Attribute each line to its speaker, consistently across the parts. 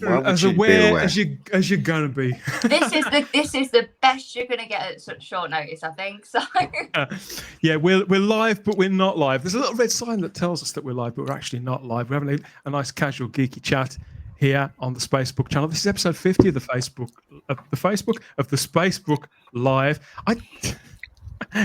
Speaker 1: as aware as you're gonna be.
Speaker 2: This is the best you're gonna get at such short notice, I think. So
Speaker 1: yeah, we're live, but we're not live. There's a little red sign that tells us that we're live, but we're actually not live. We're having a nice casual geeky chat here on the Spacebook channel. This is episode 50 of the Facebook of the Spacebook Live.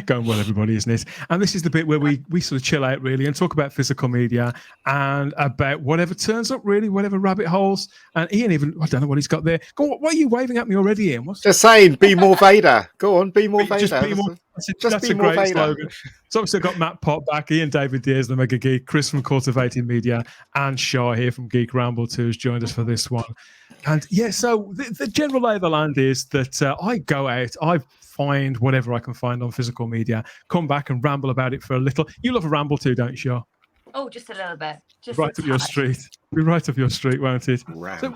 Speaker 1: Going well, everybody, isn't it? And this is the bit where we sort of chill out, really, and talk about physical media and about whatever turns up, really, whatever rabbit holes. And Ian, even, I don't know what he's got there. Go on, what are you waving at me already, Ian?
Speaker 3: Just saying, be more Vader. Go on, be more Vader.
Speaker 1: Just be more. That's a great slogan. So obviously got Matt Pott back, Ian David Diaz, the Mega Geek, Chris from Cultivated Media, and Char here from Geek Rambles, who's joined us for this one. And yeah, so the general lay of the land is that I go out, I find whatever I can find on physical media, come back and ramble about it for a little. You love a ramble too, don't you, Char?
Speaker 2: Oh, just a little bit. Just
Speaker 1: right up your street. Be right up your street, won't it? So,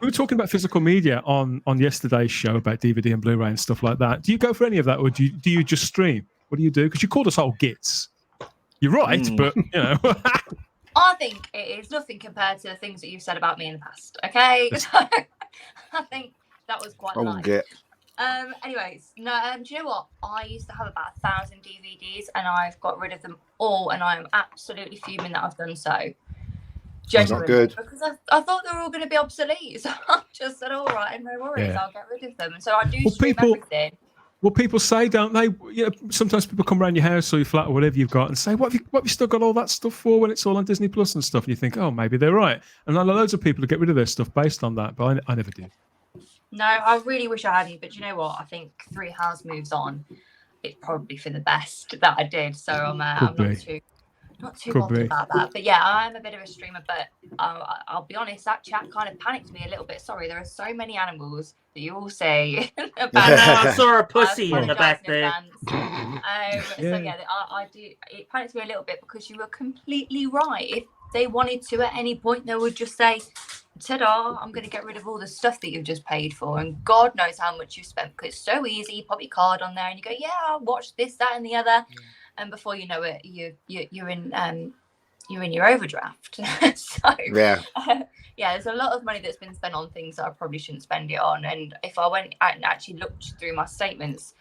Speaker 1: we were talking about physical media on yesterday's show about DVD and Blu-ray and stuff like that. Do you go for any of that, or do you just stream? What do you do? Because you called us all gits. You're right, but you know.
Speaker 2: I think it is nothing compared to the things that you've said about me in the past. Okay, so I think that was quite nice. Anyways, no. Do you know what? I used to have about 1,000 DVDs, and I've got rid of them all, and I am absolutely fuming that I've done so. Genuinely, good. Because I thought they were all going to be obsolete, so I just said, "All right, no worries, I'll get rid of them." And so I do stream everything.
Speaker 1: Well, people say, don't they? You know, sometimes people come around your house or your flat or whatever you've got and say, "What have you still got all that stuff for when it's all on Disney Plus and stuff?" And you think, "Oh, maybe they're right." And I know loads of people who get rid of their stuff based on that, but I never do.
Speaker 2: No, I really wish I hadn't, but you know what? I think 3 house moves on. It's probably for the best that I did, so I'm not too bothered about that. But yeah, I'm a bit of a streamer, but I'll be honest, that chat kind of panicked me a little bit. Sorry, there are so many animals that you all say about.
Speaker 4: I saw a pussy in the back there.
Speaker 2: So yeah, I do. It panicked me a little bit because you were completely right. If they wanted to at any point, they would just say, ta-da, I'm going to get rid of all the stuff that you've just paid for, and God knows how much you spent, because it's so easy. You pop your card on there and you go, yeah, I'll watch this, that and the other, and before you know it, you're in your overdraft. So there's a lot of money that's been spent on things that I probably shouldn't spend it on, and if I went out and actually looked through my statements,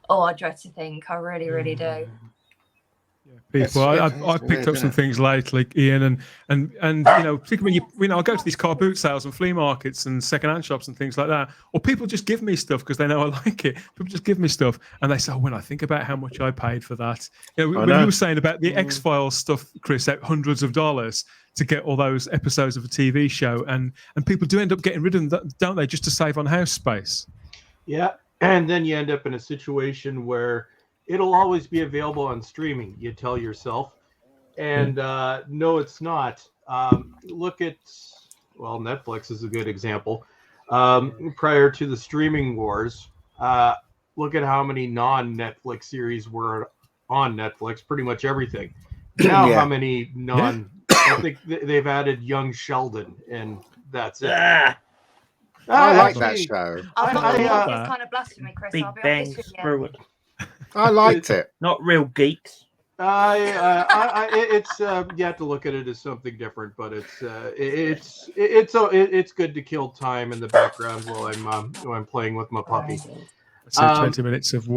Speaker 2: I dread to think. I really do.
Speaker 1: People, I've picked up some things lately, Ian, and you know, particularly when I go to these car boot sales and flea markets and second-hand shops and things like that, or people just give me stuff because they know I like it. People just give me stuff, and they say, when I think about how much I paid for that, you know, when you were saying about the X-Files stuff, Chris, out hundreds of dollars to get all those episodes of a TV show, and people do end up getting rid of them, don't they, just to save on house space?
Speaker 5: Yeah, and then you end up in a situation where it'll always be available on streaming, you tell yourself. And no, it's not. Look at, Netflix is a good example. Prior to the streaming wars, look at how many non-Netflix series were on Netflix, pretty much everything. Now how many I think they've added Young Sheldon, and that's it.
Speaker 3: I like that show.
Speaker 2: I thought it was kind of blasphemy, Chris.
Speaker 4: Big Bang Screw.
Speaker 3: I liked it.
Speaker 4: Not real geeks.
Speaker 5: It's you have to look at it as something different, but it's good to kill time in the background while I'm playing with my puppy.
Speaker 1: So 20 minutes of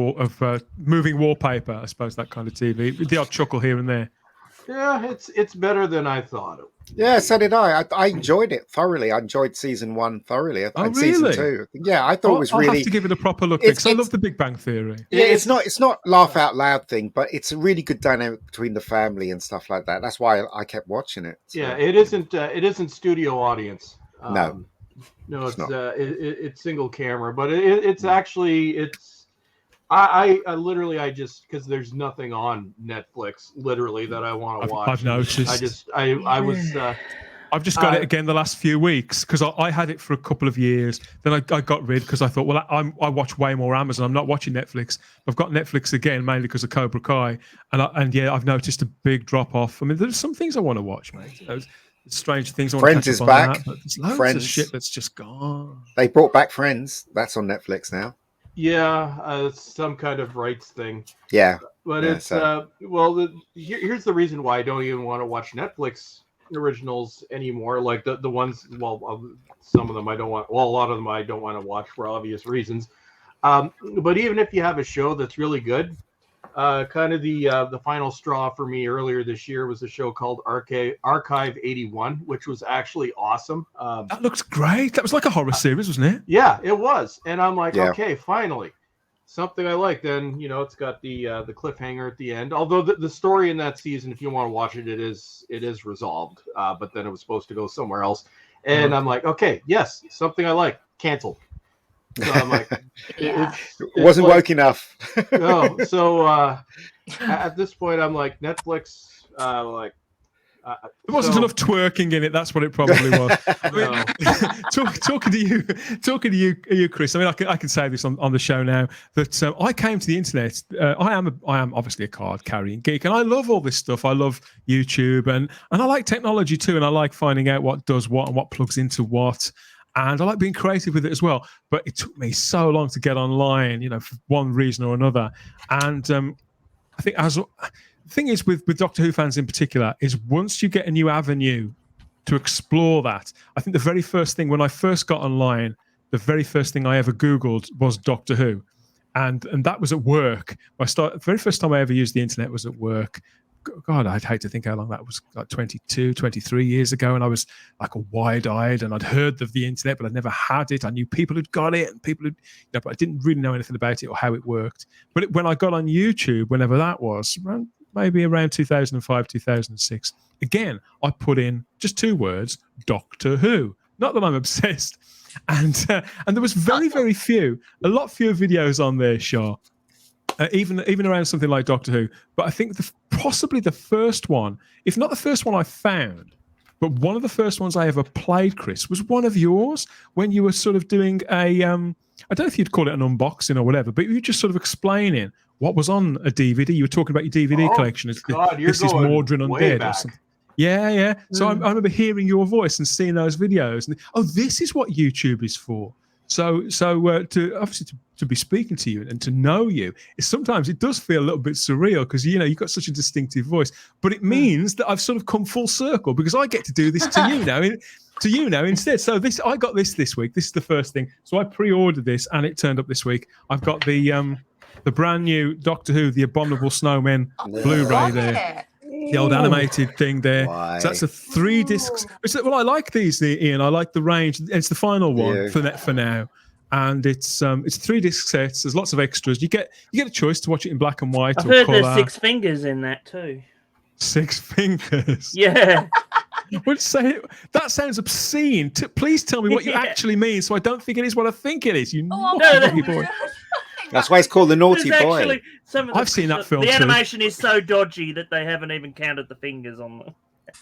Speaker 1: moving wallpaper, I suppose, that kind of TV. The odd chuckle here and there.
Speaker 5: Yeah, it's better than I thought.
Speaker 3: Yeah, so did I. I enjoyed it thoroughly. I enjoyed season 1 thoroughly.
Speaker 1: Really?
Speaker 3: Season 2. Yeah, I thought it was really.
Speaker 1: I'll have to give it a proper look because I love The Big Bang Theory.
Speaker 3: Yeah, it's not laugh out loud thing, but it's a really good dynamic between the family and stuff like that. That's why I kept watching it. So.
Speaker 5: Yeah, it isn't studio audience.
Speaker 3: No,
Speaker 5: it's single camera, but it's actually. I literally just because there's nothing on Netflix literally that I want to watch.
Speaker 1: I've noticed.
Speaker 5: I've
Speaker 1: just got it again the last few weeks because I had it for a couple of years. Then I got rid because I thought, well, I watch way more Amazon. I'm not watching Netflix. I've got Netflix again mainly because of Cobra Kai, and I've noticed a big drop off. I mean, there's some things I want to watch, mate. There's strange things I want
Speaker 3: Friends
Speaker 1: to catch
Speaker 3: is
Speaker 1: up
Speaker 3: back.
Speaker 1: on that, but there's loads of shit that's just gone.
Speaker 3: They brought back Friends. That's on Netflix now.
Speaker 5: Yeah, some kind of rights thing.
Speaker 3: Yeah,
Speaker 5: but it's here's the reason why I don't even want to watch Netflix originals anymore. Like the ones, some of them I don't want. Well, a lot of them I don't want to watch for obvious reasons. But even if you have a show that's really good, kind of the final straw for me earlier this year was a show called Archive 81, which was actually awesome.
Speaker 1: That looks great. That was like a horror series, wasn't it?
Speaker 5: Yeah, it was. And I'm like,
Speaker 3: Yeah.
Speaker 5: okay, finally. Something I like. Then, it's got the cliffhanger at the end. Although the story in that season, if you want to watch it, it is resolved. But then it was supposed to go somewhere else. And I'm like, okay, yes, something I like. Canceled. So I'm like,
Speaker 2: Yeah.
Speaker 3: It wasn't
Speaker 5: like,
Speaker 3: woke enough.
Speaker 5: no. So at this point, I'm like, Netflix,
Speaker 1: There wasn't enough twerking in it. That's what it probably was. Talking to you, Chris. I mean, I can say this on the show now that I came to the internet. I am obviously a card-carrying geek, and I love all this stuff. I love YouTube, and I like technology too, and I like finding out what does what and what plugs into what. And I like being creative with it as well. But it took me so long to get online, for one reason or another. And I think the thing is with Doctor Who fans in particular is once you get a new avenue to explore that, I think the very first thing when I first got online, the very first thing I ever Googled was Doctor Who. And that was at work. The very first time I ever used the internet was at work. God, I'd hate to think how long that was, like 22, 23 years ago. And I was like a wide-eyed, and I'd heard of the internet, but I'd never had it. I knew people who'd got it, and people who'd, but I didn't really know anything about it or how it worked. But when I got on YouTube, whenever that was, maybe around 2005, 2006, again, I put in just 2 words, Doctor Who. Not that I'm obsessed. And there was very, very few, a lot fewer videos on there, Char. Even around something like Doctor Who, but I think possibly the first one, if not the first one I found, but one of the first ones I ever played, Chris, was one of yours when you were sort of doing I don't know if you'd call it an unboxing or whatever, but you were just sort of explaining what was on a DVD. You were talking about your DVD collection. This is Mordrin Undead or something. Yeah. So I remember hearing your voice and seeing those videos, and this is what YouTube is for. So to obviously to be speaking to you and to know you, sometimes it does feel a little bit surreal because you've got such a distinctive voice. But it means that I've sort of come full circle because I get to do this to you now. Instead. So I got this week. This is the first thing. So I pre-ordered this and it turned up this week. I've got the brand new Doctor Who, the Abominable Snowmen Blu-ray there. The old animated thing there.
Speaker 3: Why?
Speaker 1: So that's a 3 discs. Well, I like these, Ian. I like the range. It's the final one for now, and it's 3 disc sets. There's lots of extras. You get a choice to watch it in black and white.
Speaker 4: I've
Speaker 1: or
Speaker 4: heard
Speaker 1: colour.
Speaker 4: there's 6 fingers in that too.
Speaker 1: 6 fingers.
Speaker 4: Yeah.
Speaker 1: That sounds obscene. Please tell me what you actually mean, so I don't think it is what I think it is. You naughty boy.
Speaker 3: That's why it's called the Naughty Boy.
Speaker 1: I've seen that film.
Speaker 4: The
Speaker 1: too.
Speaker 4: animation is so dodgy that they haven't even counted the fingers on them.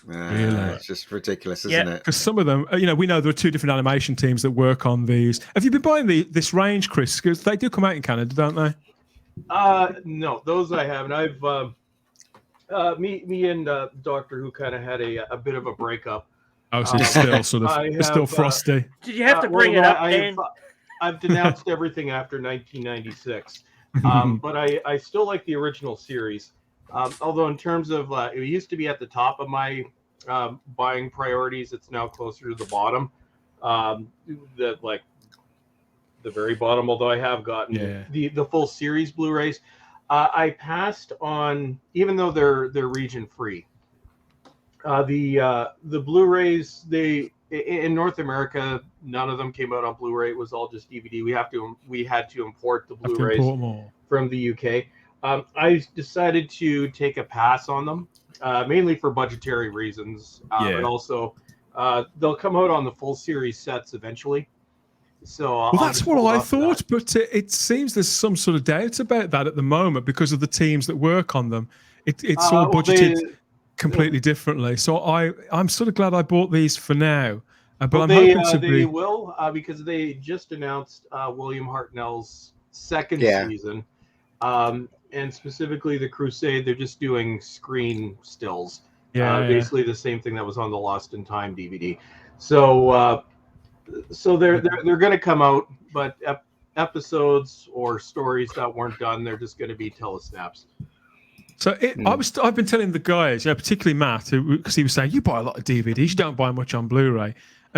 Speaker 1: Really?
Speaker 3: It's just ridiculous, isn't it?
Speaker 1: Because some of them, we know there are 2 different animation teams that work on these. Have you been buying this range, Chris? Because they do come out in Canada, don't they?
Speaker 5: No, those I haven't. I've me and Doctor Who kind of had a bit of a breakup.
Speaker 1: Oh, so it's still sort of it's still frosty.
Speaker 4: Did you have to bring it up, Dan?
Speaker 5: I've denounced everything after 1996, but I still like the original series. Although in terms of it used to be at the top of my buying priorities, it's now closer to the bottom. The very bottom. Although I have gotten the full series Blu-rays, I passed on, even though they're region free. The Blu-rays, in North America, none of them came out on Blu-ray. It was all just DVD. We had to import the Blu-rays from the UK. I decided to take a pass on them, mainly for budgetary reasons, but also they'll come out on the full series sets eventually. So
Speaker 1: that's what I thought, but it seems there's some sort of doubt about that at the moment because of the teams that work on them. It's all budgeted completely differently. So I'm sort of glad I bought these for now. But I'm hoping
Speaker 5: they will because they just announced William Hartnell's second season, and specifically the Crusade. They're just doing screen stills, basically the same thing that was on the Lost in Time DVD. So they're going to come out, but episodes or stories that weren't done, they're just going to be telesnaps.
Speaker 1: So I've been telling the guys, particularly Matt, because he was saying you buy a lot of DVDs, you don't buy much on Blu-ray,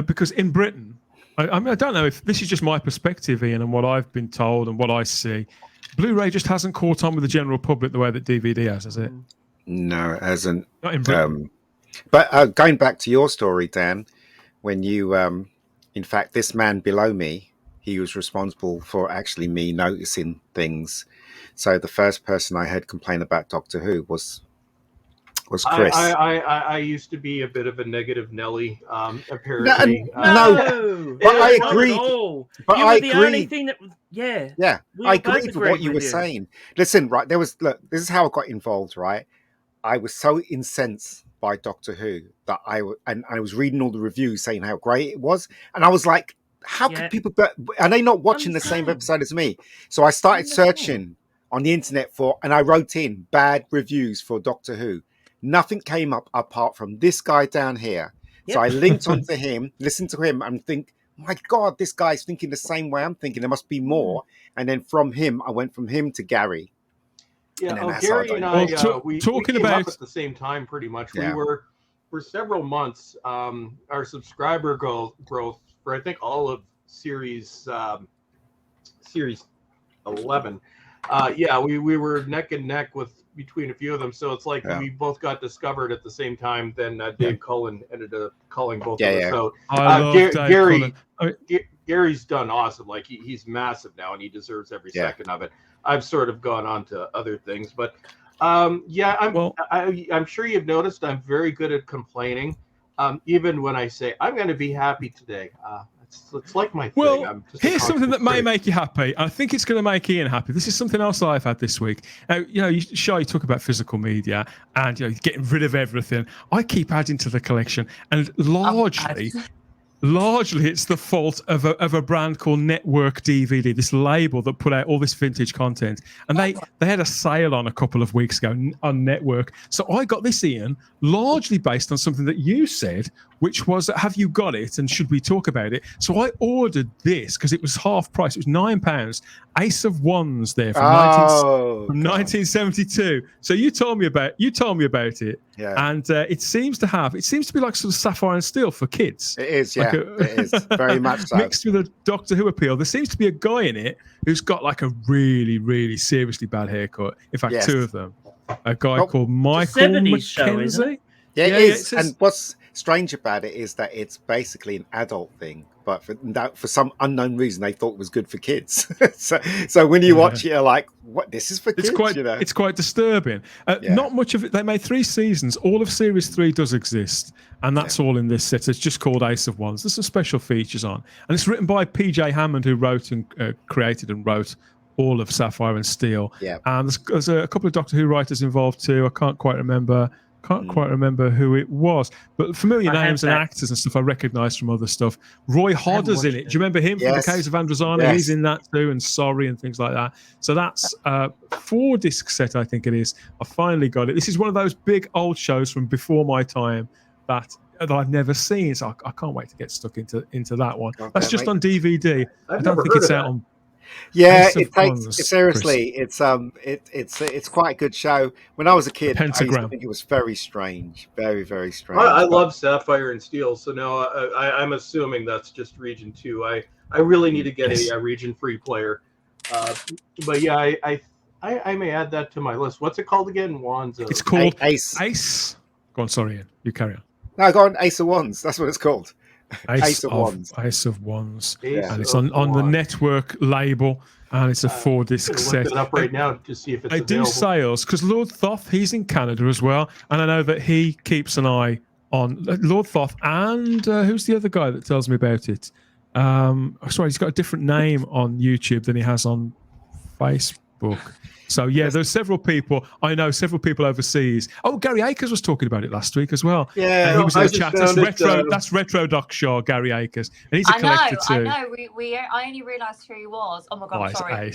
Speaker 1: because in Britain, I mean, I don't know if this is just my perspective, Ian, and what I've been told and what I see. Blu-ray just hasn't caught on with the general public the way that DVD has it?
Speaker 3: No, it hasn't.
Speaker 1: Not in Britain.
Speaker 3: But going back to your story, Dan, when you, in fact, this man below me, he was responsible for actually me noticing things. So the first person I heard complain about Doctor Who was Chris.
Speaker 5: I used to be a bit of a negative Nelly, apparently.
Speaker 3: No, but I agreed. But
Speaker 4: you
Speaker 3: I
Speaker 4: were the
Speaker 3: agreed.
Speaker 4: only thing that,
Speaker 3: I agreed with what you were saying. Listen, right, this is how I got involved, right? I was so incensed by Doctor Who that I was reading all the reviews saying how great it was, and I was like, how could people? Are they not watching the same episode as me? So I started searching on the internet and I wrote in bad reviews for Doctor Who. Nothing came up apart from this guy down here. So I linked onto him, listened to him, and think, my God, this guy's thinking the same way I'm thinking. There must be more. And then from him, I went from him to Gary.
Speaker 5: Yeah, Gary and I, we came up at the same time, pretty much. Yeah. We were for several months. Our subscriber growth for I think all of series 11. We were neck and neck between a few of them. So it's like we both got discovered at the same time. Then Dave Cullen ended up calling both of us. So Gary's done awesome. Like he's massive now, and he deserves every second of it. I've sort of gone on to other things, but I'm sure you've noticed I'm very good at complaining, even when I say I'm going to be happy today. It's like my thing.
Speaker 1: Well, here's something that may make you happy. I think it's going to make Ian happy. This is something else I've had this week. Char, you talk about physical media and getting rid of everything. I keep adding to the collection, and largely it's the fault of a brand called Network DVD, this label that put out all this vintage content, and they had a sale on a couple of weeks ago on Network. So I got this, Ian, largely based on something that you said, which was, have you got it and should we talk about it? So I ordered this because it was half price. It was £9. Ace of Wands there from 1972. So you told me about it. Yeah. And it seems to be like sort of sapphire and steel for kids.
Speaker 3: It is, yeah. It is very much so.
Speaker 1: Mixed with a Doctor Who appeal. There seems to be a guy in it who's got like a really, really seriously bad haircut. In fact, two of them. A guy called Michael McKenzie.
Speaker 3: Yeah, it is. And what's strange about it is that it's basically an adult thing, but for some unknown reason they thought it was good for kids. so when you watch it, you're like, what, this is for kids?
Speaker 1: It's quite disturbing. Not much of it. They made 3 seasons. All of series 3 does exist, and that's all in this set. It's just called Ace of Wands. There's some special features on, and it's written by PJ Hammond, who wrote and created and wrote all of Sapphire and Steel.
Speaker 3: Yeah.
Speaker 1: And there's a couple of Doctor Who writers involved too. I can't quite remember who it was, but familiar names and actors and stuff I recognise from other stuff. Roy Hodder's in it. Do you remember him from The Caves of Androzani? Yes. He's in that too, and Sorry and things like that. So that's 4-disc set, I think it is. I finally got it. This is one of those big old shows from before my time that I've never seen, so I can't wait to get stuck into that one. That's just on DVD. I don't think it's out on.
Speaker 3: Yeah, it takes seriously. Chris. It's quite a good show. When I was a kid, I used to think it was very strange, very, very strange.
Speaker 5: I love Sapphire and Steel, so now I'm assuming that's just Region 2. I really need to get a Region 3 player. But yeah, I may add that to my list. What's it called again? Wands.
Speaker 1: It's called Ace. Go on, sorry, Ian. You carry on.
Speaker 3: No, go on. Ace of Wands. That's what it's called.
Speaker 1: Ace of Wands. Ace of Wands. And it's on the Network label, and it's a 4-disc set.
Speaker 5: Look it up right now to see if it's available.
Speaker 1: They do sales because Lord Thoth, he's in Canada as well, and I know that he keeps an eye on Lord Thoth and who's the other guy that tells me about it? Sorry, he's got a different name on YouTube than he has on Facebook. So yeah, there's several people. I know several people overseas. Oh, Gary Akers was talking about it last week as well.
Speaker 3: Yeah,
Speaker 1: he was in the chat. That's Retro Doc Shaw, Gary Akers, and he's a collector too.
Speaker 2: I know. I only realised who he was. Oh my god, sorry.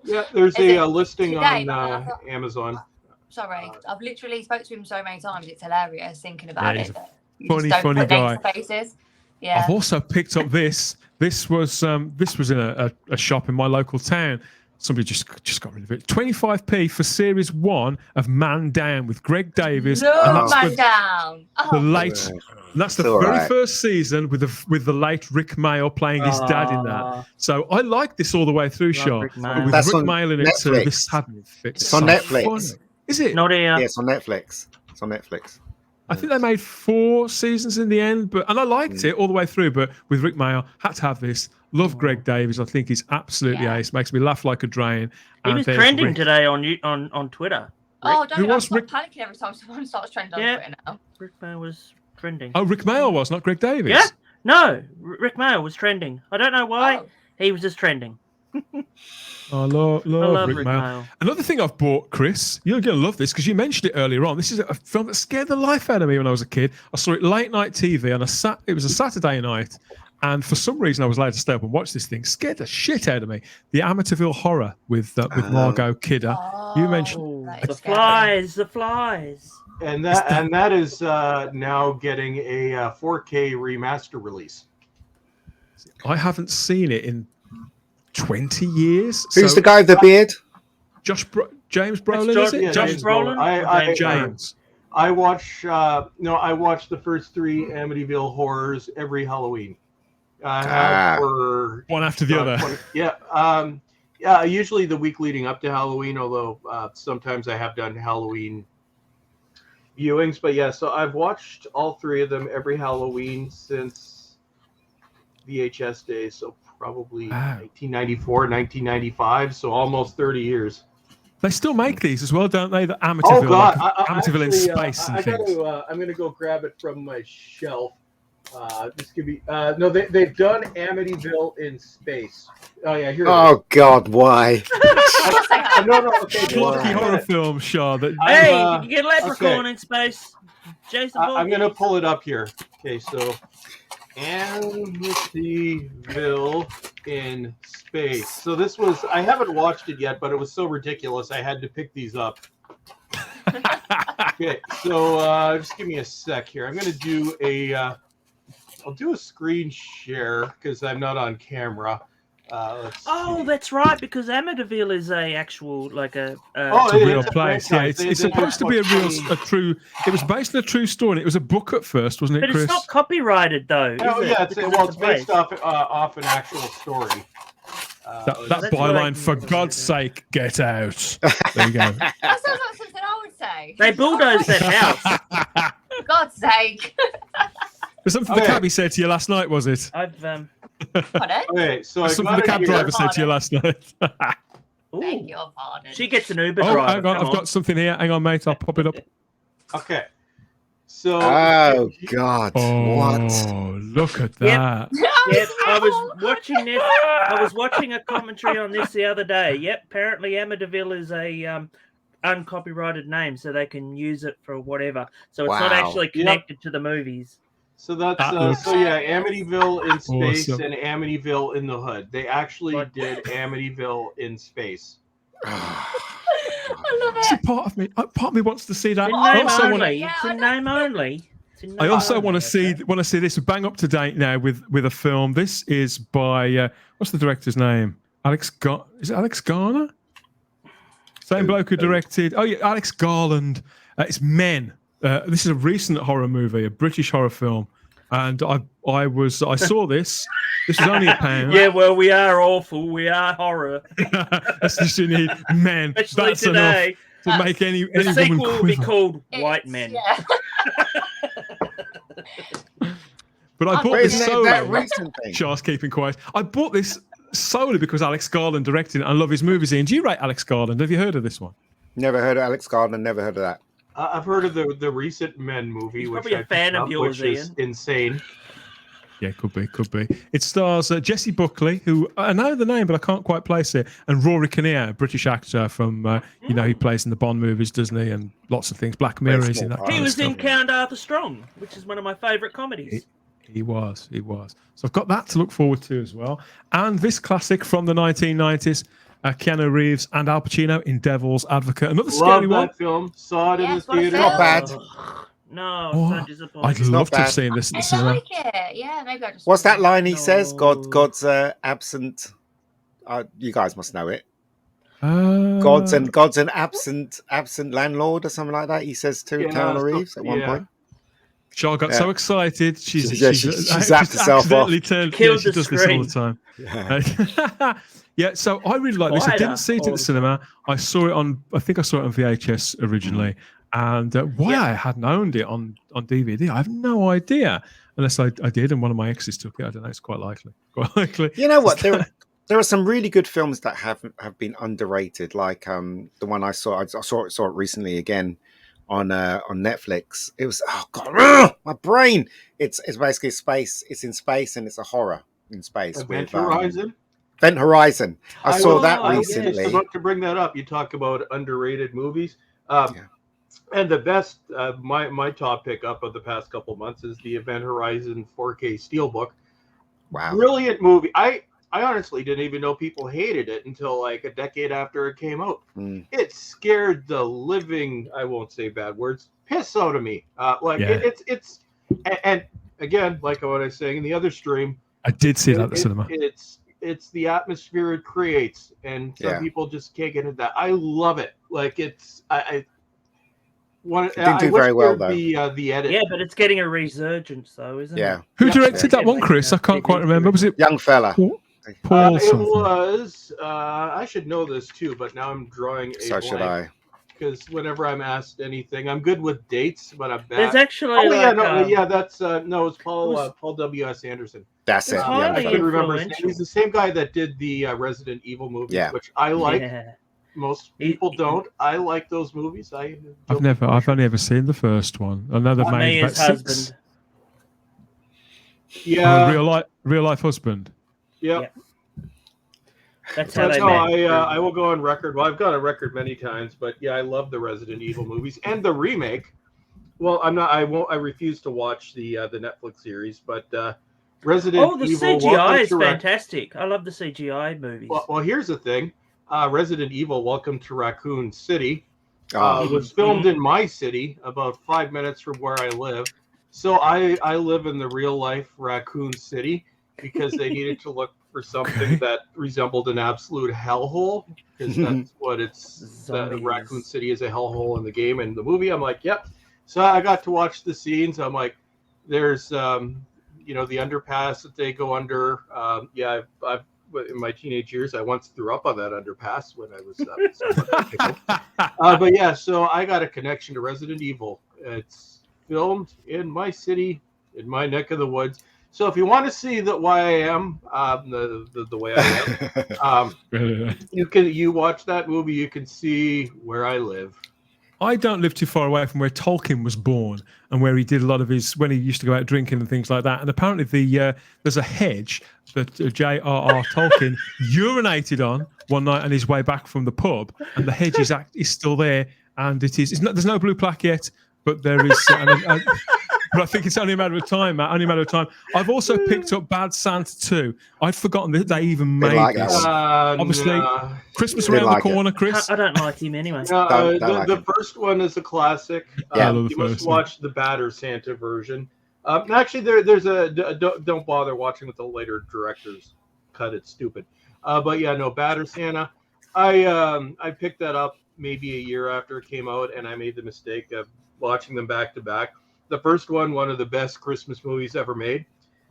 Speaker 5: Yeah, there's a listing on Amazon.
Speaker 2: Sorry, I've literally spoke to him so many times. It's hilarious thinking about it.
Speaker 1: Funny guy.
Speaker 2: Yeah.
Speaker 1: I've also picked up this. This was in a shop in my local town. Somebody just got rid of it. 25p for series 1 of Man Down with Greg Davies.
Speaker 2: No,
Speaker 1: and that's
Speaker 2: Man Down.
Speaker 1: the late. That's the very first season with the late Rick Mayall playing his dad in that. So I like this all the way through, Char. With
Speaker 3: That's
Speaker 1: Rick Mayall in
Speaker 3: Netflix.
Speaker 1: it, this had me fixed.
Speaker 3: It's on Netflix.
Speaker 1: Funny. Is it?
Speaker 4: Not here.
Speaker 3: Yeah, it's on Netflix. It's on Netflix.
Speaker 1: I think they made 4 seasons in the end, and I liked it all the way through. But with Rick Mayall, had to have this. Love Greg Davies. I think he's absolutely ace. Makes me laugh like a drain.
Speaker 4: He was trending today on Twitter.
Speaker 2: Oh, don't
Speaker 1: Who
Speaker 2: I'm
Speaker 1: was Rick?
Speaker 2: panicking every time someone starts trending on Twitter now.
Speaker 4: Rick Mayall was trending.
Speaker 1: Oh, Rick Mayall was, not Greg Davies.
Speaker 4: Yeah? No, Rick Mayall was trending. I don't know why.
Speaker 2: Oh.
Speaker 4: He was just trending.
Speaker 1: I love Rick
Speaker 4: Rick
Speaker 1: Mayall.
Speaker 4: Mayall.
Speaker 1: Another thing I've bought, Chris, you're going to love this because you mentioned it earlier on. This is a film that scared the life out of me when I was a kid. I saw it late night TV on it was a Saturday night, and for some reason I was allowed to stay up and watch this thing. Scared the shit out of me. The Amityville Horror with Margot Kidder. You mentioned
Speaker 4: the flies.
Speaker 5: And that is now getting a 4K remaster release.
Speaker 1: I haven't seen it in 20 years.
Speaker 3: Who's the guy with the beard?
Speaker 1: James Brolin,
Speaker 4: James
Speaker 1: is it?
Speaker 4: Brolin?
Speaker 1: James.
Speaker 5: I watch the first 3 Amityville horrors every Halloween. I have for
Speaker 1: one after the other.
Speaker 5: 20, usually the week leading up to Halloween, although sometimes I have done Halloween viewings. But yeah, so I've watched all 3 of them every Halloween since VHS days, so probably 1994, 1995, so almost 30 years.
Speaker 1: They still make these as well, don't they? The Amityville, Amityville in space and things.
Speaker 5: I'm going to go grab it from my shelf. This could be no. They've done Amityville in space. Oh yeah, here.
Speaker 3: Oh God, why?
Speaker 5: No. Okay,
Speaker 1: Blocky horror film, Char.
Speaker 4: Hey, can you get Leprechaun in space? Jason
Speaker 5: I'm going to pull it up here. Okay, so Amityville in space. So this was, I haven't watched it yet, but it was so ridiculous I had to pick these up. Okay, so just give me a sec here. I'm going to do I'll do a screen share because I'm not on camera.
Speaker 1: That's
Speaker 4: right, because Amityville is a actual
Speaker 1: it's a real place. Yeah, it's supposed to be a true. It was based on a true story. And it was a book at first, wasn't it,
Speaker 4: but
Speaker 1: Chris?
Speaker 4: It's not copyrighted though.
Speaker 5: Oh yeah, it's based off an actual story.
Speaker 1: That byline, for God's sake, get out. There you go.
Speaker 2: That sounds like something I would say.
Speaker 4: They bulldozed that house.
Speaker 2: For God's sake.
Speaker 1: Was something the cabbie said to you last night, was it?
Speaker 2: Pardon?
Speaker 5: Okay, so
Speaker 1: something the cab driver said to you last night.
Speaker 2: Beg your pardon.
Speaker 4: She gets an Uber
Speaker 1: driver.
Speaker 4: Hang
Speaker 1: on, I've got something here. Hang on, mate. I'll pop it up.
Speaker 5: Okay. So.
Speaker 3: Oh God! What?
Speaker 1: Look at that.
Speaker 4: Yep. I was watching this. I was watching a commentary on this the other day. Yep. Apparently, Amityville is a uncopyrighted name, so they can use it for whatever. So it's not actually connected to the movies.
Speaker 5: So that's Amityville in space and Amityville in the hood. They actually did Amityville in space.
Speaker 2: I love it.
Speaker 1: See, part of me wants to see that.
Speaker 4: It's in name only.
Speaker 1: I also want to see this bang up to date now with a film. This is by what's the director's name? Is it Alex Garner? Same bloke who directed. Oh yeah, Alex Garland. It's Men. This is a recent horror movie, a British horror film, and I saw this. This was only £1.
Speaker 4: Yeah, well, we are awful. We are horror.
Speaker 1: That's just you need Men.
Speaker 4: Especially
Speaker 1: That's
Speaker 4: today.
Speaker 1: enough to make any
Speaker 4: the
Speaker 1: woman
Speaker 4: sequel will be
Speaker 1: quiver.
Speaker 4: called White Men.
Speaker 2: Yeah.
Speaker 1: But I bought this solely.
Speaker 3: That recent thing.
Speaker 1: Char's keeping quiet. I bought this solely because Alex Garland directed it. I love his movies. Ian, do you rate Alex Garland? Have you heard of this one?
Speaker 3: Never heard of Alex Garland. Never heard of that.
Speaker 5: I've heard of the recent Men movie,
Speaker 4: He's
Speaker 5: which
Speaker 4: probably a fan of yours,
Speaker 5: is insane.
Speaker 1: Yeah, could be. It stars Jessie Buckley, who I know the name, but I can't quite place it, and Rory Kinnear, a British actor from, he plays in the Bond movies, doesn't he, and lots of things. Black Mirror is in that.
Speaker 4: He was in Count Arthur Strong, which is one of my favourite comedies.
Speaker 1: He was. So I've got that to look forward to as well. And this classic from the 1990s, Keanu Reeves and Al Pacino in Devil's Advocate. Another scary one.
Speaker 5: Love that film. Saw it in the theater.
Speaker 3: Not bad.
Speaker 4: No, it's not disappointing.
Speaker 1: I'd love to have seen this in the cinema.
Speaker 2: I like it. Yeah, maybe I just.
Speaker 3: What's that line he says? God's absent. You guys must know it. God's an absent landlord or something like that. He says to Keanu Reeves at one point.
Speaker 1: Char got so excited. She's
Speaker 3: zapped herself off.
Speaker 4: Killed
Speaker 1: she
Speaker 4: the
Speaker 1: does
Speaker 4: screen.
Speaker 1: this all the time. Yeah, so I really like this. I didn't see it at the cinema. I saw it on VHS originally. And why I hadn't owned it on DVD, I have no idea. Unless I did, and one of my exes took it. I don't know. It's quite likely.
Speaker 3: You know what? There are some really good films that have been underrated. Like the one I saw it recently again on Netflix. It was my brain. It's basically space. It's in space and it's a horror in space.
Speaker 5: Event Horizon.
Speaker 3: Event Horizon. I saw that recently.
Speaker 5: I was just about to bring that up. You talk about underrated movies. And the best, my top pickup of the past couple of months is the Event Horizon 4K Steelbook.
Speaker 3: Wow.
Speaker 5: Brilliant movie. I honestly didn't even know people hated it until like a decade after it came out. It scared the living, I won't say bad words, piss out of me. It's and again, like what I was saying in the other stream,
Speaker 1: I did see that at the cinema.
Speaker 5: It's the atmosphere it creates, and some people just can't get into that. I love it. Like it didn't do very well though. The edit.
Speaker 4: Yeah, but it's getting a resurgence though, isn't it?
Speaker 3: Yeah.
Speaker 1: Who directed that one, Chris? I can't quite remember. Was it
Speaker 3: young fella?
Speaker 1: Paul
Speaker 5: it was. I should know this too, but now I'm drawing a
Speaker 3: So should I.
Speaker 5: Because whenever I'm asked anything, I'm good with dates, but I'm bad.
Speaker 4: There's actually.
Speaker 5: That's it's Paul W.S. Anderson.
Speaker 3: That's it.
Speaker 5: I can remember his name. He's the same guy that did the Resident Evil movies, which I like. Yeah. Most people don't. I like those movies. I've
Speaker 1: only ever seen the first one. I know they've made about 6.
Speaker 5: Yeah.
Speaker 1: Real life husband.
Speaker 5: Yep.
Speaker 4: That's how they met.
Speaker 5: I will go on record. Well, I've gone on record many times, but yeah, I love the Resident Evil movies and the remake. Well, I refuse to watch the Netflix series, but Resident Evil.
Speaker 4: Oh, the CGI is fantastic. I love the CGI movies.
Speaker 5: Well, here's the thing. Resident Evil Welcome to Raccoon City was filmed in my city, about 5 minutes from where I live. So I live in the real life Raccoon City because they needed to look for something that resembled an absolute hellhole, because that's what it's. Raccoon City is a hellhole in the game and the movie. I'm like, yep. So I got to watch the scenes. I'm like, there's the underpass that they go under. I've in my teenage years, I once threw up on that underpass when I was but yeah, so I got a connection to Resident Evil. It's filmed in my city, in my neck of the woods. So if you want to see why I am the way I am, you watch that movie, you can see where I live.
Speaker 1: I don't live too far away from where Tolkien was born and where he did a lot of when he used to go out drinking and things like that. And apparently there's a hedge that J.R.R. Tolkien urinated on one night on his way back from the pub, and the hedge is still there, and there's no blue plaque yet, but there is. But I think it's only a matter of time, Matt. Only a matter of time. I've also picked up Bad Santa 2. I'd forgotten that they even made this. Obviously, Christmas around the corner, Chris.
Speaker 4: I don't like him anyway.
Speaker 5: The first one is a classic. You must watch the Badder Santa version. Actually, there's don't bother watching with the later director's cut. It's stupid. But yeah, no, Badder Santa. I picked that up maybe a year after it came out, and I made the mistake of watching them back to back. The first one of the best Christmas movies ever made.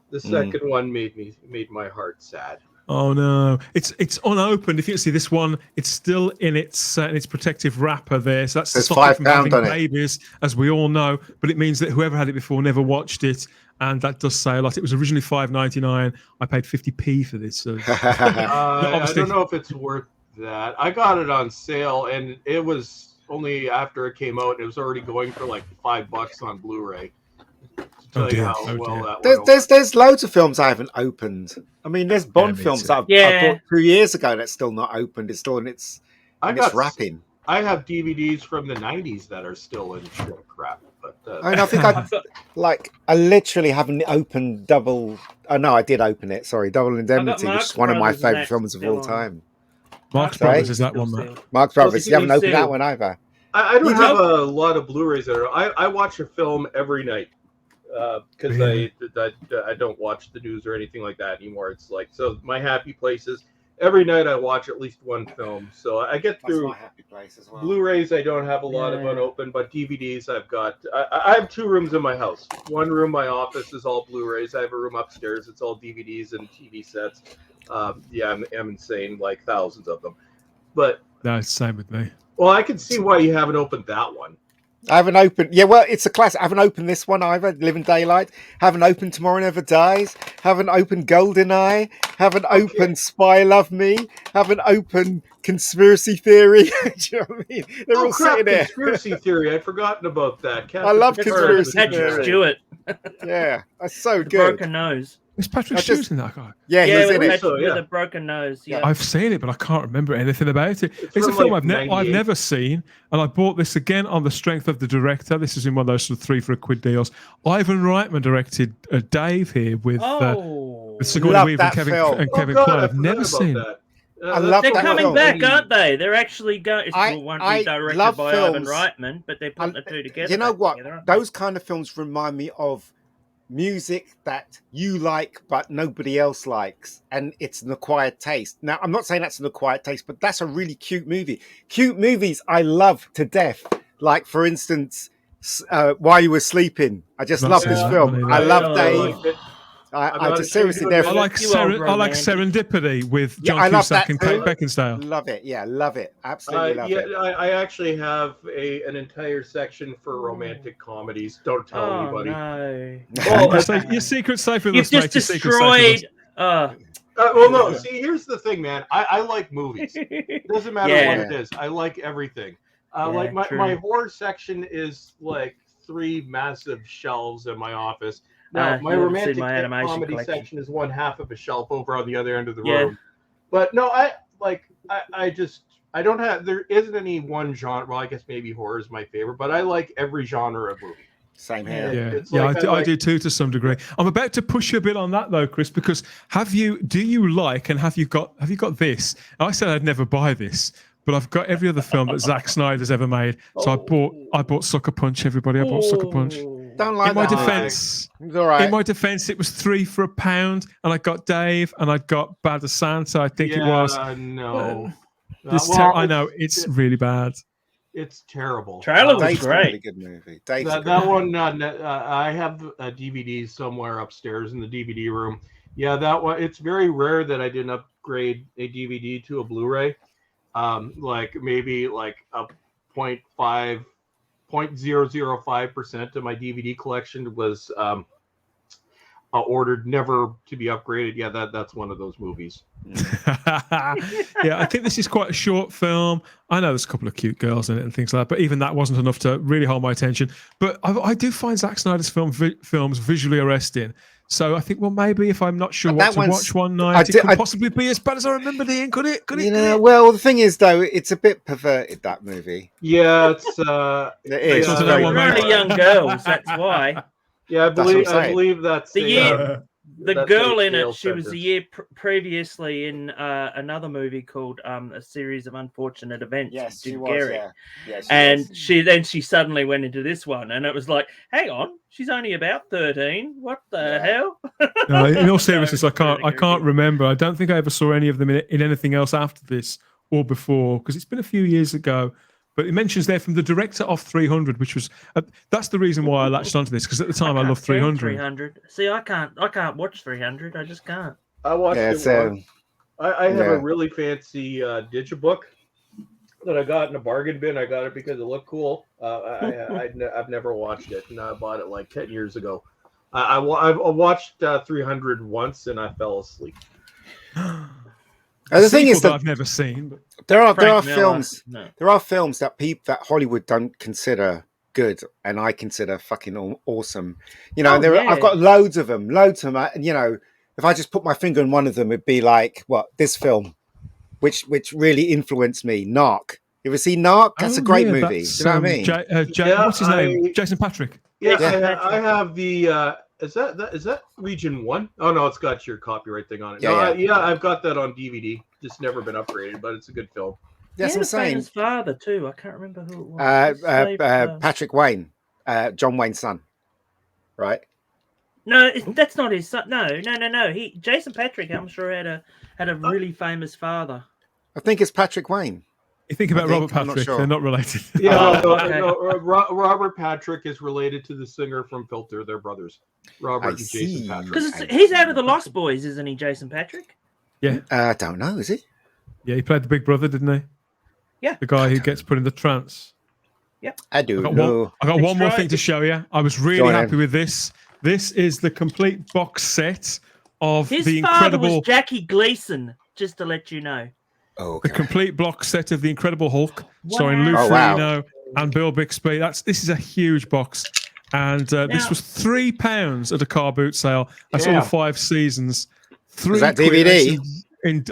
Speaker 5: The second one made my heart sad.
Speaker 1: Oh no, it's unopened. If you see this one, it's still in its protective wrapper there. So that's to stop it from having babies, as we all know. But it means that whoever had it before never watched it, and that does say a lot. It was originally $5.99. I paid 50p for this. So
Speaker 5: I don't know if it's worth that. I got it on sale, and it was only after it came out, and it was already going for like $5 on Blu-ray.
Speaker 3: There's loads of films I haven't opened. I mean, there's Bond films that I bought 2 years ago that's still not opened. It's still in its wrapping.
Speaker 5: I have DVDs from the 90s that are still in shrink wrap. But
Speaker 3: I think I literally haven't opened Double. Oh no, I did open it. Sorry, Double Indemnity, which is one of my favorite films of all time.
Speaker 1: Marx Brothers is that one, Matt?
Speaker 3: Marx Brothers. You haven't opened that one either.
Speaker 5: I don't have a lot of Blu-rays there. I watch a film every night because I don't watch the news or anything like that anymore. It's like, so my happy place is every night I watch at least one film. So I get
Speaker 3: That's
Speaker 5: through
Speaker 3: my happy place as well.
Speaker 5: Blu-rays. I don't have a lot of unopened, but DVDs I've got. I have 2 rooms in my house. One room, my office, is all Blu-rays. I have a room upstairs. It's all DVDs and TV sets. Yeah, I'm insane, like thousands of them. But
Speaker 1: no, it's the same with me.
Speaker 5: well, I can see why you haven't opened that one.
Speaker 3: I haven't opened. Yeah, well, it's a classic. I haven't opened this one either. Living Daylight. Haven't opened Tomorrow Never Dies. Haven't opened Goldeneye. Haven't opened Spy Love Me. Haven't opened Conspiracy Theory. Do you know what I mean? They're all sitting there.
Speaker 5: Conspiracy Theory. I'd forgotten about that.
Speaker 3: I love Conspiracy
Speaker 4: Patrick
Speaker 3: Theory.
Speaker 4: Stewart.
Speaker 3: Yeah, that's so
Speaker 4: The
Speaker 3: good.
Speaker 4: broken nose.
Speaker 1: Is Patrick Stewart in that guy?
Speaker 3: Yeah, he's in it.
Speaker 4: With a broken nose. Yeah.
Speaker 1: I've seen it, but I can't remember anything about it. It's a
Speaker 5: from,
Speaker 1: film
Speaker 5: like,
Speaker 1: I've never seen, and I bought this again on the strength of the director. This is in one of those sort of 3 for a quid deals. Ivan Reitman directed Dave here with Sigourney
Speaker 3: Love
Speaker 1: Weaver
Speaker 3: that
Speaker 1: and
Speaker 3: film.
Speaker 1: Kevin
Speaker 5: God,
Speaker 1: Kline.
Speaker 5: I
Speaker 1: I've
Speaker 5: forgot
Speaker 1: never
Speaker 5: about
Speaker 1: seen
Speaker 5: that.
Speaker 3: I love
Speaker 4: They're
Speaker 3: that
Speaker 4: coming
Speaker 3: film.
Speaker 4: back, aren't they? They're actually going.
Speaker 3: I
Speaker 4: One be directed
Speaker 3: love
Speaker 4: by Ivan
Speaker 3: films.
Speaker 4: Reitman, but they're putting the 2 together.
Speaker 3: You know what?
Speaker 4: Together, aren't they?
Speaker 3: Those kind of films remind me of music that you like but nobody else likes, and it's an acquired taste. Now, I'm not saying that's an acquired taste, but that's a really cute movie. Cute movies I love to death. Like, for instance, While You Were Sleeping. I just love this film. I love Dave. I just seriously,
Speaker 1: I like Serendipity with John Cusack and Kate Beckinsale.
Speaker 3: Love it. Yeah, love it. Absolutely love it.
Speaker 5: I actually have an entire section for romantic comedies. Don't tell anybody.
Speaker 4: No.
Speaker 1: Your secret's safe with
Speaker 4: You've
Speaker 1: us,
Speaker 4: just
Speaker 1: mate. Your secret's safe with
Speaker 4: destroyed.
Speaker 1: us.
Speaker 5: Well, no. See, here's the thing, man. I like movies. It doesn't matter what it is. I like everything. Like my horror section is like 3 massive shelves in my office. Now, my romantic comedy section is 1/2 of a shelf over on the other end of the room. But no, I don't have. There isn't any one genre. Well, I guess maybe horror is my favorite, but I like every genre of movie.
Speaker 3: Same here.
Speaker 1: I do too, to some degree. I'm about to push you a bit on that though, Chris, because have you got this? I said I'd never buy this, but I've got every other film that Zack Snyder's ever made. So I bought Sucker Punch. Everybody, I bought Sucker Punch.
Speaker 3: Don't like
Speaker 1: in my
Speaker 3: that.
Speaker 1: defense,
Speaker 3: It's all right.
Speaker 1: In my defense, it was 3 for £1, and I got Dave, and I got Bad as Santa. I think it was.
Speaker 5: No.
Speaker 1: I know it's really bad.
Speaker 5: It's terrible.
Speaker 4: Trailer was
Speaker 3: Dave's
Speaker 4: great.
Speaker 3: A really good movie.
Speaker 5: That one, I have a DVD somewhere upstairs in the DVD room. Yeah, that one. It's very rare that I didn't upgrade a DVD to a Blu-ray. Like maybe like a 0.005% of my DVD collection was ordered, never to be upgraded. Yeah, that's one of those movies.
Speaker 1: Yeah, I think this is quite a short film. I know there's a couple of cute girls in it and things like that, but even that wasn't enough to really hold my attention. But I do find Zack Snyder's films visually arresting. So I think, well, maybe if I'm not sure what to watch one night, it could possibly be as bad as I remembered, Ian. Could it?
Speaker 3: Well, the thing is, though, it's a bit perverted, that movie.
Speaker 5: Yeah, it's
Speaker 3: it is.
Speaker 4: Really young girls. That's why.
Speaker 5: Yeah, I believe that's
Speaker 4: the girl in it. She was a year previously in another movie called A Series of Unfortunate Events.
Speaker 3: Yes, she was.
Speaker 4: Gary.
Speaker 3: Yeah,
Speaker 4: she suddenly went into this one, and it was like, hang on, she's only about 13. What the hell?
Speaker 1: No, in all seriousness, I can't remember. I don't think I ever saw any of them in anything else after this or before, because it's been a few years ago. But it mentions there from the director of 300, which was that's the reason why I latched onto this, because at the time I loved 300.
Speaker 4: 300. See, I can't watch 300. I just can't.
Speaker 5: I watched it. I have a really fancy digibook that I got in a bargain bin. I got it because it looked cool. I've never watched it, and I bought it like 10 years ago. I watched 300 once, and I fell asleep.
Speaker 1: The thing is that I've never seen. But
Speaker 3: there are films that Hollywood don't consider good, and I consider fucking awesome. You know, I've got loads of them. And, you know, if I just put my finger on one of them, it'd be like this film, which really influenced me. Narc. You ever seen Narc? That's a great movie. Do you know what I mean?
Speaker 1: What's his name? Jason Patrick.
Speaker 5: Yeah, I have the. Is that Region 1? Oh no, it's got your copyright thing on it. I've got that on DVD. Just never been upgraded, but it's a good film.
Speaker 3: That's what I'm saying.
Speaker 4: His father too. I can't remember who it was.
Speaker 3: Patrick Wayne, John Wayne's son, right?
Speaker 4: No, that's not his son. No. Jason Patrick, I'm sure had a really famous father.
Speaker 3: I think it's Patrick Wayne.
Speaker 1: You think about Robert
Speaker 3: I'm not
Speaker 1: Patrick,
Speaker 3: sure.
Speaker 1: they're not related.
Speaker 5: Yeah,
Speaker 4: okay.
Speaker 5: Robert Patrick is related to the singer from Filter. They're brothers. Robert and Jason Patrick.
Speaker 4: Because he's out of the Lost Boys, isn't he, Jason Patrick?
Speaker 1: Yeah.
Speaker 3: I don't know, is he?
Speaker 1: Yeah, he played the big brother, didn't he?
Speaker 4: Yeah.
Speaker 1: The guy who gets put in the trance.
Speaker 4: Yep.
Speaker 3: I do know.
Speaker 1: I got one more thing to show you. I was really happy
Speaker 3: in.
Speaker 1: with this. This is the complete box set of
Speaker 4: His
Speaker 1: the
Speaker 4: father
Speaker 1: incredible
Speaker 4: was Jackie Gleason, just to let you know.
Speaker 3: Okay.
Speaker 1: the complete box set of the Incredible Hulk, starring Lou
Speaker 3: Oh, wow.
Speaker 1: Ferrigno and Bill Bixby. This is a huge box, and this was £3 at a car boot sale. That's all 5 seasons.
Speaker 3: Was that DVD?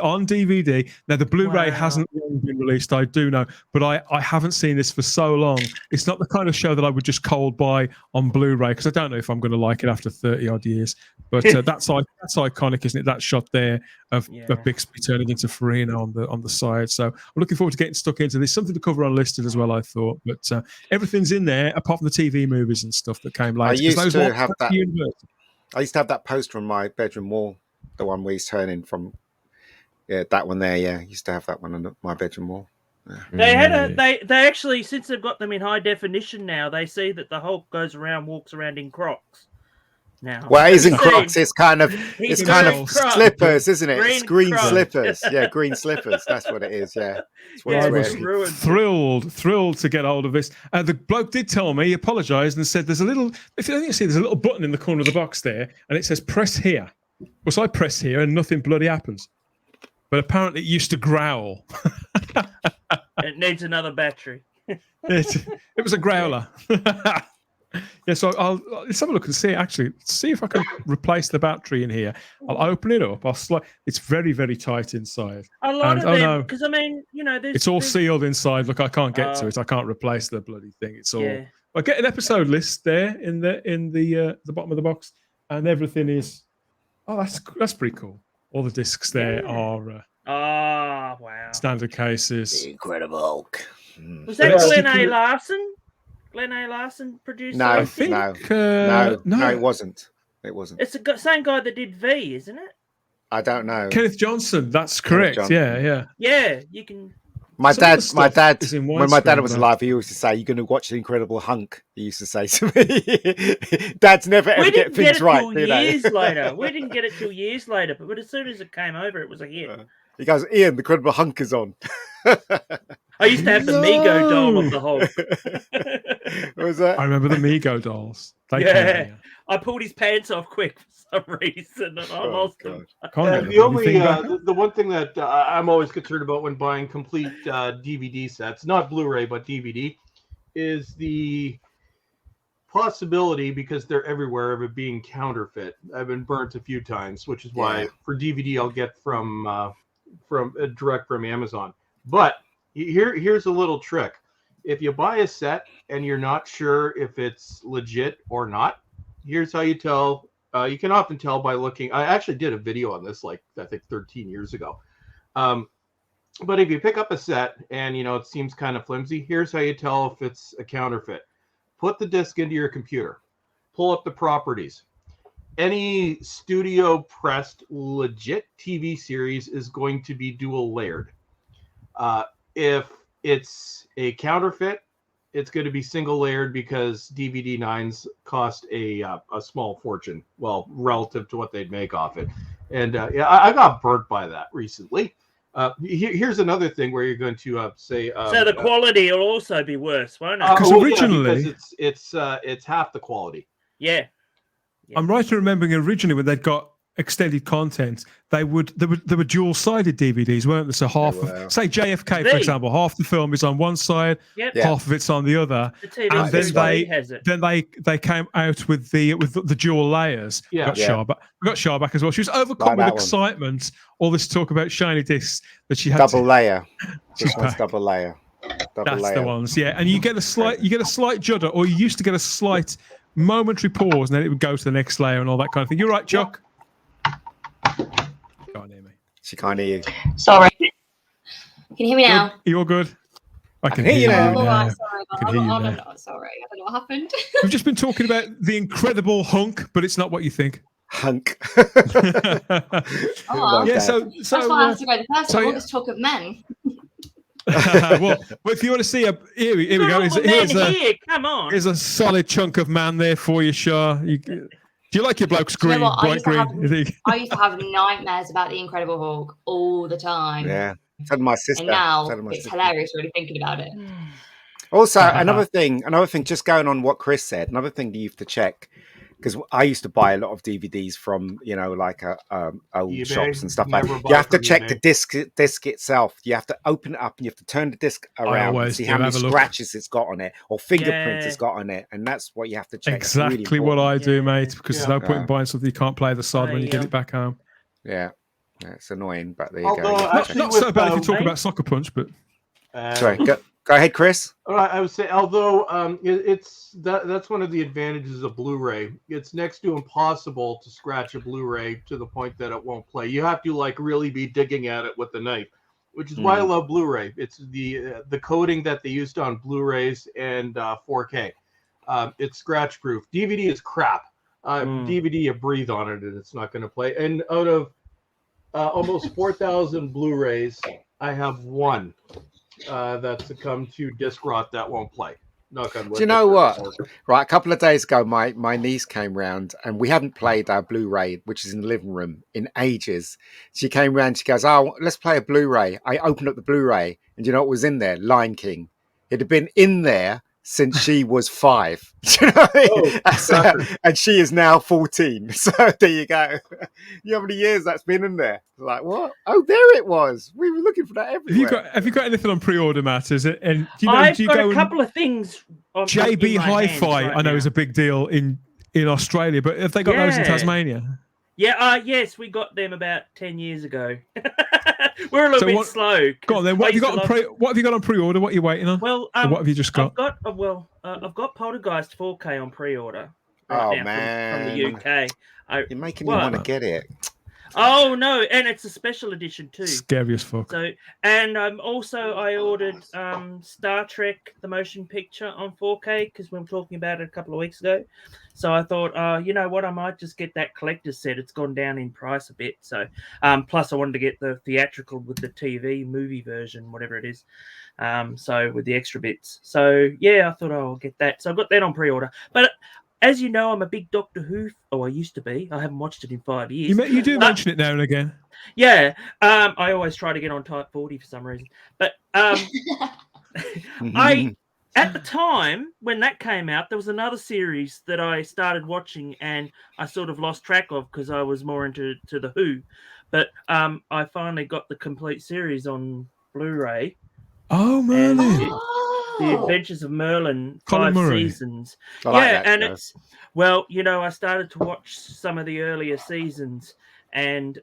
Speaker 1: On DVD. Now the Blu-ray hasn't been released, I do know, but I haven't seen this for so long. It's not the kind of show that I would just cold buy on Blu-ray because I don't know if I'm going to like it after 30 odd years. But that's iconic, isn't it? That shot there of Bixby turning into Farina on the side. So I'm looking forward to getting stuck into this. Something to cover unlisted as well, I thought. But everything's in there apart from the TV movies and stuff that came later.
Speaker 3: I used to have that poster on my bedroom wall, the one where he's turning from. Yeah, that one there. Yeah, I used to have that one on my bedroom wall. Yeah.
Speaker 4: They actually, since they've got them in high definition now, they see that the Hulk walks around in Crocs. Now,
Speaker 3: well, it isn't Crocs. It's kind of
Speaker 4: Crocs.
Speaker 3: slippers, isn't it? It's green
Speaker 4: Crocs.
Speaker 3: slippers. Yeah, green slippers. That's what it is. Yeah.
Speaker 1: I was thrilled to get hold of this. The bloke did tell me, he apologised and said, "There's a little. If you see, there's a little button in the corner of the box there, and it says press here." Well, so I press here, and nothing bloody happens. But apparently it used to growl.
Speaker 4: It needs another battery.
Speaker 1: It was a growler. Yeah, so let's have a look and see. Actually, see if I can replace the battery in here. I'll open it up. It's very, very tight inside.
Speaker 4: A lot of them, because I mean,
Speaker 1: it's all sealed inside. Look, I can't get to it. I can't replace the bloody thing. It's all. Yeah. I get an episode list there in the bottom of the box, and everything is. Oh, that's pretty cool. All the discs there are
Speaker 4: wow.
Speaker 1: standard cases.
Speaker 3: The Incredible Hulk.
Speaker 4: Was that Glenn A. Larson? Glenn A. Larson produced?
Speaker 3: No,
Speaker 1: I think,
Speaker 3: no, it wasn't. It wasn't.
Speaker 4: It's the same guy that did V, isn't it?
Speaker 3: I don't know.
Speaker 1: Kenneth Johnson. That's correct. Yeah.
Speaker 4: Yeah, you can.
Speaker 3: My dad, when my dad was alive, he used to say, "You're going to watch The Incredible Hulk." He used to say to me, "Dads never ever get things right."
Speaker 4: Years later, we didn't get it till years later, but as soon as it came over, it was a hit.
Speaker 3: He goes, "Ian, The Incredible Hulk is on."
Speaker 4: I used to have the Mego doll of the Hulk.
Speaker 3: What was that?
Speaker 1: I remember the Mego dolls.
Speaker 4: I pulled his pants off quick for some reason, and I lost him.
Speaker 5: The one thing that I'm always concerned about when buying complete DVD sets, not Blu-ray but DVD, is the possibility, because they're everywhere, of it being counterfeit. I've been burnt a few times, which is why for DVD I'll get from direct from Amazon. But here's a little trick. If you buy a set and you're not sure if it's legit or not, here's how you tell. You can often tell by looking. I actually did a video on this, I think 13 years ago. But if you pick up a set and it seems kind of flimsy, here's how you tell if it's a counterfeit. Put the disc into your computer. Pull up the properties. Any studio pressed legit TV series is going to be dual layered. If it's a counterfeit, it's going to be single layered because DVD 9s cost a small fortune, well, relative to what they'd make off it. And I got burnt by that recently. Here's another thing where you're going to say.
Speaker 4: So the quality will also be worse, won't it?
Speaker 1: Because originally,
Speaker 5: it's half the quality.
Speaker 4: Yeah.
Speaker 1: I'm right in remembering originally when they'd got extended content, they were dual-sided DVDs, weren't they? So say JFK, for example, half the film is on one side, half of it's on the other, and then they came out with the dual layers. We got Char back as well. She was overcome with excitement. All this talk about shiny discs that she had.
Speaker 3: Double layer. This one's double layer.
Speaker 1: That's the ones, yeah. And you get a slight judder, or you used to get a slight momentary pause, and then it would go to the next layer and all that kind of thing. You're right, Chuck. Can't hear me.
Speaker 3: She can't hear you.
Speaker 2: Sorry. Can you hear me now?
Speaker 1: You're good. I can
Speaker 3: hear you now.
Speaker 2: Sorry.
Speaker 1: I can hear you now.
Speaker 6: Sorry, I don't know what happened.
Speaker 1: We've just been talking about the incredible hunk, but it's not what you think.
Speaker 3: Hunk.
Speaker 1: Yeah, so
Speaker 6: that's why I have to go the first. I want to talk of men.
Speaker 1: well, if you want to see here we go.
Speaker 4: Come on.
Speaker 1: Here's a solid chunk of man there for you, Char. Do you like your blokes green, bright green?
Speaker 6: I used to have nightmares about the Incredible Hulk all the time.
Speaker 3: Yeah, so did my sister.
Speaker 6: And now it's hilarious really thinking about it.
Speaker 3: Also, another thing, just going on what Chris said, another thing that you have to check, because I used to buy a lot of DVDs from, like old
Speaker 5: eBay,
Speaker 3: shops and stuff like that. You have to check the disc itself. You have to open it up and you have to turn the disc around and see how many scratches it's got on it or fingerprints it's got on it. And that's what you have to check.
Speaker 1: Exactly really what I do, mate, because there's no point in buying something you can't play the side when you get it back home.
Speaker 3: Yeah, it's annoying, but there you go.
Speaker 1: Not so bad if you talk about Soccer Punch, but...
Speaker 3: Sorry, go ahead, Chris.
Speaker 5: I would say, although that's one of the advantages of Blu-ray. It's next to impossible to scratch a Blu-ray to the point that it won't play. You have to really be digging at it with the knife, which is why I love Blu-ray. It's the coating that they used on Blu-rays and 4K. It's scratch-proof. DVD is crap. DVD, you breathe on it and it's not going to play. And out of almost 4,000 Blu-rays, I have one that succumbed to disc rot that won't play. Knock on wood.
Speaker 3: Do you know what? Right, a couple of days ago, my niece came round and we hadn't played our Blu-ray, which is in the living room, in ages. She came round, she goes, "Oh, let's play a Blu-ray." I opened up the Blu-ray and you know what was in there? Lion King. It had been in there since she was 5. Do you know what I mean? And she is now 14. So there you go. You know how many years that's been in there? Like, what? Oh, there it was. We were looking for that everywhere.
Speaker 1: Have you got anything on pre-order, Matt? Is it? And
Speaker 4: I've got a couple of things.
Speaker 1: JB Hi-Fi, I know, is a big deal in Australia, but have they got those in Tasmania?
Speaker 4: Yeah, yes, we got them about 10 years ago. We're a little bit slow.
Speaker 1: Go on then. What have you got on pre-order? What are you waiting on?
Speaker 4: Well,
Speaker 1: what have you just got?
Speaker 4: I've got Poltergeist 4K on pre-order.
Speaker 3: Right now
Speaker 4: from the UK.
Speaker 3: You're making me want to get it.
Speaker 4: Oh no, and it's a special edition too.
Speaker 1: Scary as fuck.
Speaker 4: So, and also I ordered Star Trek the motion picture on 4K because we were talking about it a couple of weeks ago. So I thought, you know what, I might just get that collector's set. It's gone down in price a bit. So, plus I wanted to get the theatrical with the TV movie version, whatever it is. So with the extra bits. So yeah, I thought I'll get that. So I got that on pre-order, but. As you know, I'm a big Doctor Who. Oh, I used to be. I haven't watched it in 5 years.
Speaker 1: You do mention it now and again.
Speaker 4: Yeah. I always try to get on Type 40 for some reason. But at the time when that came out, there was another series that I started watching and I sort of lost track of because I was more into the Who. But I finally got the complete series on Blu-ray.
Speaker 1: Oh, Merlin.
Speaker 4: The Adventures of Merlin,
Speaker 1: Colin
Speaker 4: 5
Speaker 1: Murray.
Speaker 4: seasons.
Speaker 3: It's
Speaker 4: I started to watch some of the earlier seasons, and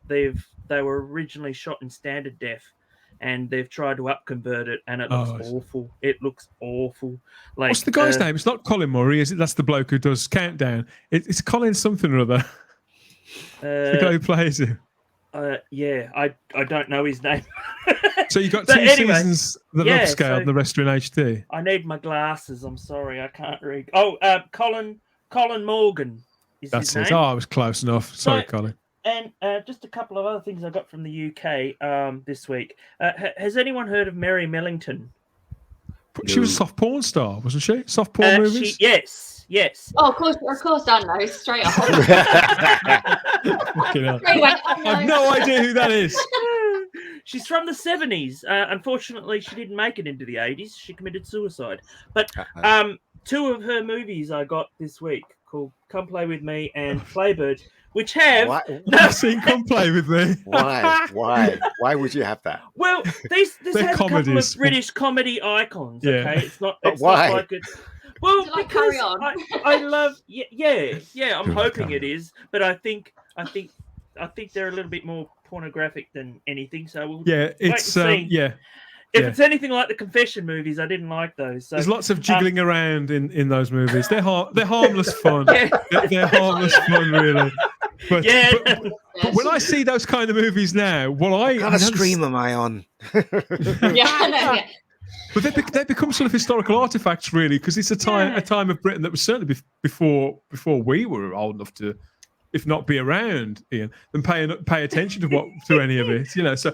Speaker 4: they were originally shot in standard def, and they've tried to upconvert it, and it looks awful. It looks awful. Like,
Speaker 1: what's the guy's name? It's not Colin Murray, is it? That's the bloke who does Countdown. It's Colin something or other. The guy who plays it.
Speaker 4: Yeah, I don't know his name.
Speaker 1: So you got two seasons that are upscaled and the rest are in HD?
Speaker 4: I need my glasses. I'm sorry, I can't read. Oh, Colin Morgan is his name.
Speaker 1: Oh, I was close enough. Sorry, Colin.
Speaker 4: And just a couple of other things I got from the UK this week. Has anyone heard of Mary Mellington?
Speaker 1: She was a soft porn star, wasn't she? Soft porn movies?
Speaker 4: Yes.
Speaker 6: Oh, of course, Dan knows straight off.
Speaker 1: I have no idea who that is.
Speaker 4: She's from the 70s. Unfortunately, she didn't make it into the 80s. She committed suicide. But 2 of her movies I got this week called Come Play With Me and Playbird, which have...
Speaker 1: I've seen Come Play With Me.
Speaker 3: Why would you have that?
Speaker 4: Well, this has a couple of British comedy icons, okay? It's not
Speaker 3: why?
Speaker 4: Not like it... Well, because
Speaker 6: carry on?
Speaker 4: I love... Yeah, I'm hoping it is. But I think they're a little bit more pornographic than anything. So we'll wait and see. If it's anything like the Confession movies, I didn't like those. So,
Speaker 1: there's lots of jiggling around in those movies. They're harmless fun. They're harmless fun, really. But when I see those kind of movies now,
Speaker 3: what kind of stream am I on?
Speaker 1: But they become sort of historical artifacts, really, because it's a time of Britain that was certainly before we were old enough to, if not be around, Ian, and pay attention to any of it. You know, so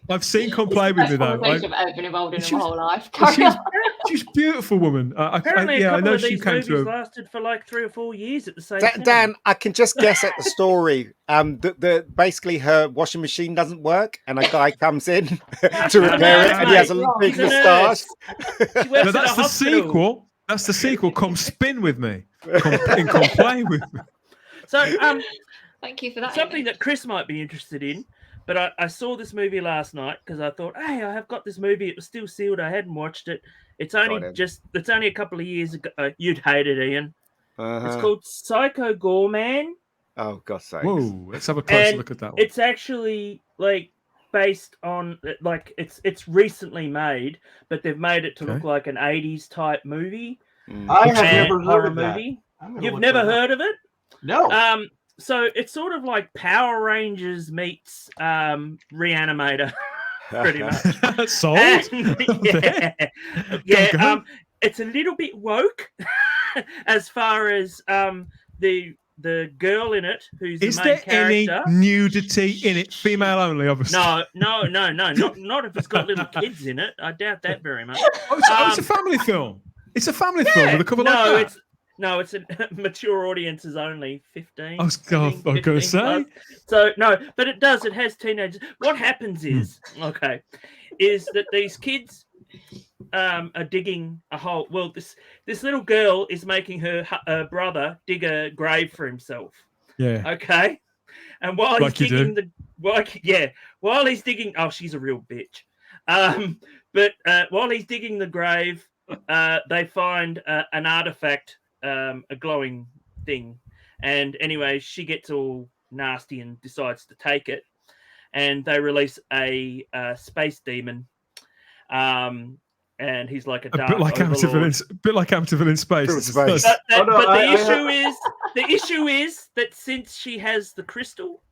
Speaker 1: I've seen Come Play With Me though.
Speaker 6: I've been involved in my whole life.
Speaker 1: She's a beautiful woman.
Speaker 4: Apparently, a couple of these movies lasted for like 3 or 4 years at the same time.
Speaker 3: Dan, I can just guess at the story. Basically her washing machine doesn't work, and a guy comes in to repair it, and he has a big moustache.
Speaker 1: No, that's the sequel. That's the sequel. Come Spin With Me. Come Play With Me.
Speaker 6: So, thank you for that.
Speaker 4: Something that Chris might be interested in, but I saw this movie last night because I thought, hey, I have got this movie. It was still sealed. I hadn't watched it. It's only a couple of years ago. You'd hate it, Ian. It's called Psycho Gore Man.
Speaker 3: Oh, God's sake.
Speaker 1: Whoa, let's have a closer look at that one.
Speaker 4: It's actually like based on it's recently made, but they've made it to look like an 80s type movie.
Speaker 5: I have never heard of that.
Speaker 4: You've never heard of it?
Speaker 5: No.
Speaker 4: So it's sort of like Power Rangers meets Reanimator, pretty much.
Speaker 1: Sold?
Speaker 4: It's a little bit woke as far as the girl in it, who's the main character.
Speaker 1: Is there any nudity in it? Female only, obviously.
Speaker 4: No. Not if it's got little kids in it. I doubt that very much.
Speaker 1: It's a family film. It's a family film with a couple like that.
Speaker 4: It's a mature audiences only, 15.
Speaker 1: I was going to say.
Speaker 4: Plus. So, no, but it does. It has teenagers. What happens is that these kids are digging a hole. Well, this little girl is making her brother dig a grave for himself.
Speaker 1: Yeah.
Speaker 4: Okay. And while he's digging while he's digging, she's a real bitch. But while he's digging the grave, they find an artifact. A glowing thing, and anyway, she gets all nasty and decides to take it, and they release a space demon, and he's like a bit like
Speaker 1: Amityville in space.
Speaker 4: But the issue is that since she has the crystal,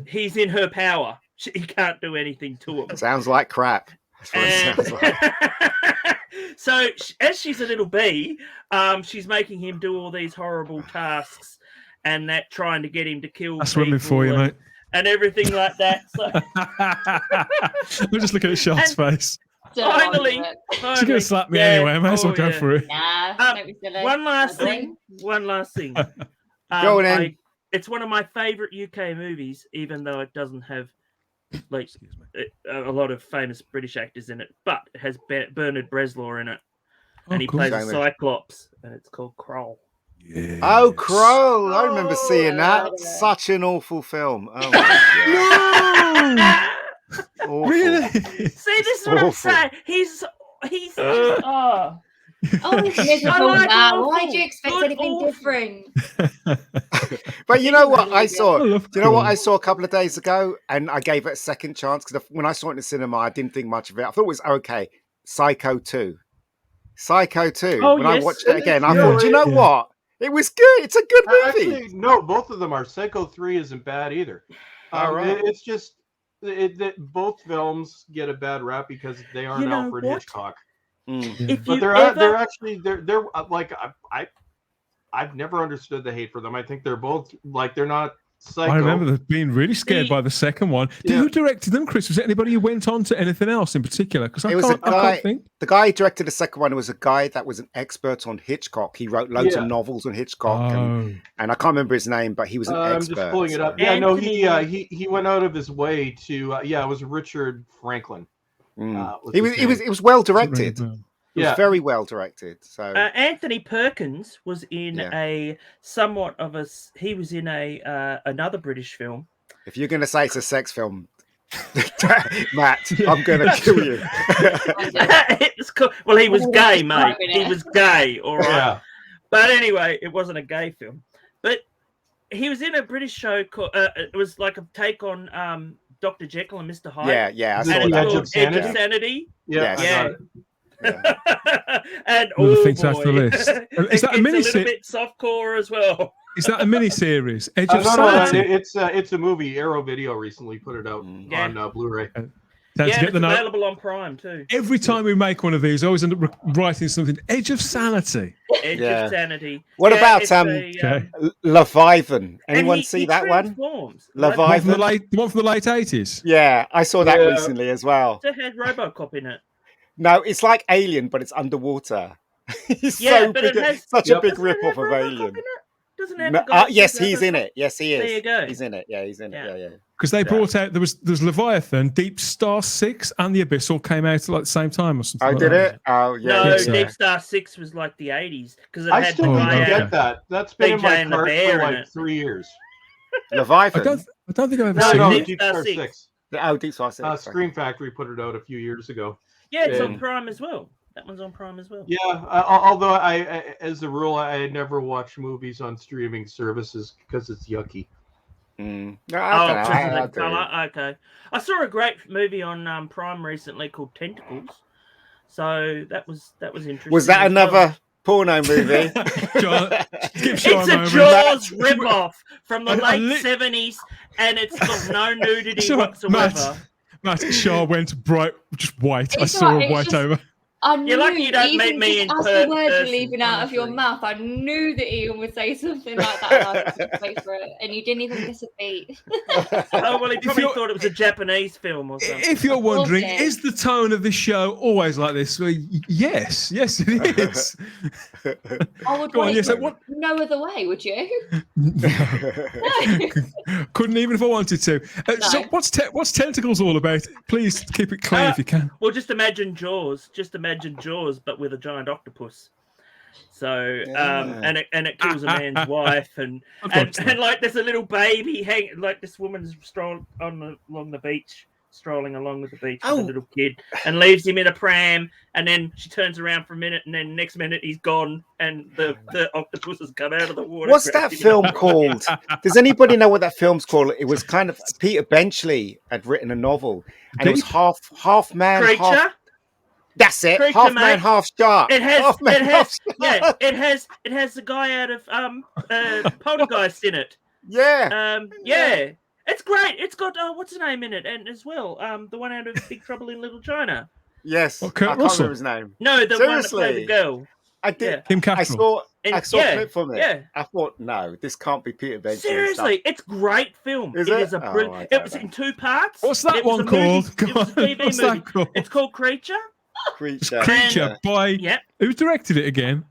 Speaker 4: he's in her power. He can't do anything to him.
Speaker 3: Sounds like crap. That's what it sounds like.
Speaker 4: So as she's a little bee, she's making him do all these horrible tasks and that trying to get him to kill
Speaker 1: That's swimming for you, mate.
Speaker 4: And everything like that. So
Speaker 1: I'm just looking at Char's face.
Speaker 4: Finally.
Speaker 1: She's going to slap me anyway. I might as well go for it.
Speaker 6: One
Speaker 4: last thing.
Speaker 3: Go in.
Speaker 4: It's one of my favourite UK movies, even though it doesn't have like a lot of famous British actors in it, but it has Bernard Bresslaw in it, and he plays a Cyclops, and it's called Kroll.
Speaker 1: Yeah.
Speaker 3: Oh, Kroll! I remember seeing that. Such an awful film. Oh my God.
Speaker 1: No! Really?
Speaker 4: See, this is what I'm saying. He's
Speaker 6: why do you expect anything different?
Speaker 3: But you know what I saw? Do you know what I saw a couple of days ago? And I gave it a second chance because when I saw it in the cinema, I didn't think much of it. I thought it was okay. Psycho 2. I watched it again, I thought, you know what? It was good. It's a good movie.
Speaker 5: Actually, no, both of them are. Psycho 3 isn't bad either. It's just both films get a bad rap because they aren't Alfred Hitchcock. But they're like I've never understood the hate for them. I think they're both like they're not psycho.
Speaker 1: I remember being really scared by the second one. Who directed them, Chris? Was it anybody who went on to anything else in particular? Because I can't think.
Speaker 3: The guy who directed the second one was a guy that was an expert on Hitchcock. He wrote loads of novels on Hitchcock, and I can't remember his name, but he was an expert.
Speaker 5: I'm just pulling it up. Yeah, no, he went out of his way to. It was Richard Franklin.
Speaker 3: It was well directed. It was very well directed. So
Speaker 4: Anthony Perkins was in he was in another British film.
Speaker 3: If you're going to say it's a sex film, Matt, I'm going to kill you.
Speaker 4: It's cool. Well, he was gay, mate. He was gay, all right. Yeah. But anyway, it wasn't a gay film. But he was in a British show called. It was like a take on Dr. Jekyll and Mr. Hyde.
Speaker 3: Yeah.
Speaker 4: I saw
Speaker 5: that.
Speaker 4: Edge of Sanity.
Speaker 3: Yeah.
Speaker 4: And
Speaker 1: things off the list. Is that a mini
Speaker 4: series? A little bit softcore as well.
Speaker 1: Is that a mini series? Edge of
Speaker 5: no,
Speaker 1: Sanity.
Speaker 5: it's a movie. Arrow Video recently put it out on Blu-ray.
Speaker 1: to get
Speaker 4: it's
Speaker 1: the note.
Speaker 4: available on Prime too.
Speaker 1: Every time we make one of these, I always end up writing something. Edge of Sanity.
Speaker 4: Edge of Sanity.
Speaker 3: What about
Speaker 1: okay.
Speaker 3: Leviathan? Anyone
Speaker 4: he
Speaker 3: see that one?
Speaker 4: Transforms.
Speaker 3: Leviathan.
Speaker 1: The one from the late 80s.
Speaker 3: Yeah, I saw that recently as well.
Speaker 4: It had RoboCop in it.
Speaker 3: No, it's like Alien, but it's underwater. He's
Speaker 4: Yeah,
Speaker 3: so
Speaker 4: but
Speaker 3: big,
Speaker 4: it has
Speaker 3: such a big
Speaker 4: doesn't it
Speaker 3: rip-off
Speaker 4: have
Speaker 3: of
Speaker 4: RoboCop
Speaker 3: Alien.
Speaker 4: in it? Doesn't have
Speaker 3: No,
Speaker 4: the guy
Speaker 3: yes,
Speaker 4: who
Speaker 3: he's
Speaker 4: does
Speaker 3: in it. Yes, he is.
Speaker 4: There you go.
Speaker 3: He's in it. Yeah, he's in it. Yeah.
Speaker 1: Because they brought out there's Leviathan, Deep Star 6, and The Abyss all came out at like the same time or something.
Speaker 3: Oh,
Speaker 1: like
Speaker 3: did
Speaker 1: that.
Speaker 3: it? Oh, yeah.
Speaker 4: No,
Speaker 1: so.
Speaker 4: Deep Star 6 was like the 80s because
Speaker 5: I still need to get that. That's been in
Speaker 4: BJ
Speaker 5: my
Speaker 4: and the
Speaker 5: cart
Speaker 4: Bear
Speaker 5: for
Speaker 4: in
Speaker 5: like
Speaker 4: it.
Speaker 5: 3 years.
Speaker 3: Leviathan.
Speaker 1: I don't think I've ever
Speaker 5: No,
Speaker 1: seen
Speaker 5: no,
Speaker 1: it.
Speaker 5: Deep Star 6.
Speaker 3: Oh, Deep Star 6.
Speaker 5: Scream Factory put it out a few years ago.
Speaker 4: Yeah, it's on Prime as well. That one's on Prime as well.
Speaker 5: Yeah, although I, as a rule, I never watch movies on streaming services because it's yucky.
Speaker 3: No,
Speaker 4: Okay. I saw a great movie on Prime recently called Tentacles. So that was interesting.
Speaker 3: Was that another porno movie?
Speaker 4: It's a Jaws ripoff from the late 70s, and it's got no nudity whatsoever.
Speaker 1: Matt, Char went bright, just white.
Speaker 6: It's
Speaker 1: I saw
Speaker 6: right,
Speaker 1: a white over.
Speaker 6: I knew,
Speaker 4: You're lucky you don't
Speaker 6: even
Speaker 4: meet me
Speaker 6: just
Speaker 4: in
Speaker 6: as the words were leaving out of your mouth, I knew that Ian would say something like that, and I was just wait for it, and you didn't even miss a beat.
Speaker 4: Oh well, he probably thought it was a Japanese film or something.
Speaker 1: If you're wondering, is the tone of this show always like this? Well, yes, it is.
Speaker 6: I would no other way, would you?
Speaker 1: Couldn't even if I wanted to. So what's Tentacles all about? Please keep it clear if you can.
Speaker 4: Well, just imagine Jaws. But with a giant octopus. So and it kills a man's wife and like there's a little baby like this woman's strolling along the beach with the little kid and leaves him in a pram, and then she turns around for a minute, and then next minute he's gone and the octopus has come out of the water.
Speaker 3: What's that film called? Does anybody know what that film's called? It was kind of Peter Benchley had written a novel, and it was half man,
Speaker 4: Creature?
Speaker 3: half. That's it.
Speaker 4: Creature,
Speaker 3: half
Speaker 4: mate.
Speaker 3: man, half shark.
Speaker 4: It has the guy out of Poltergeist in it.
Speaker 3: Yeah.
Speaker 4: It's great. It's got what's his name in it, and as well, the one out of Big Trouble in Little China.
Speaker 3: Yes.
Speaker 1: Oh, Kurt
Speaker 3: I can't
Speaker 1: Russell.
Speaker 3: remember his name.
Speaker 4: No, the one that
Speaker 3: Seriously?
Speaker 4: played the girl.
Speaker 3: I did.
Speaker 1: Kim
Speaker 3: I
Speaker 1: Cattrall.
Speaker 3: saw a clip from it.
Speaker 4: Yeah.
Speaker 3: I thought, no, this can't be Peter Benchley.
Speaker 4: Seriously, it's great film.
Speaker 3: Is
Speaker 4: it
Speaker 3: it?
Speaker 4: is a brilliant. It was in 2 parts.
Speaker 1: What's that
Speaker 4: It was
Speaker 1: one
Speaker 4: a movie-
Speaker 1: called?
Speaker 4: It was a TV
Speaker 1: What's
Speaker 4: movie.
Speaker 1: that called?
Speaker 4: It's called Creature.
Speaker 3: Creature.
Speaker 1: By who directed it again?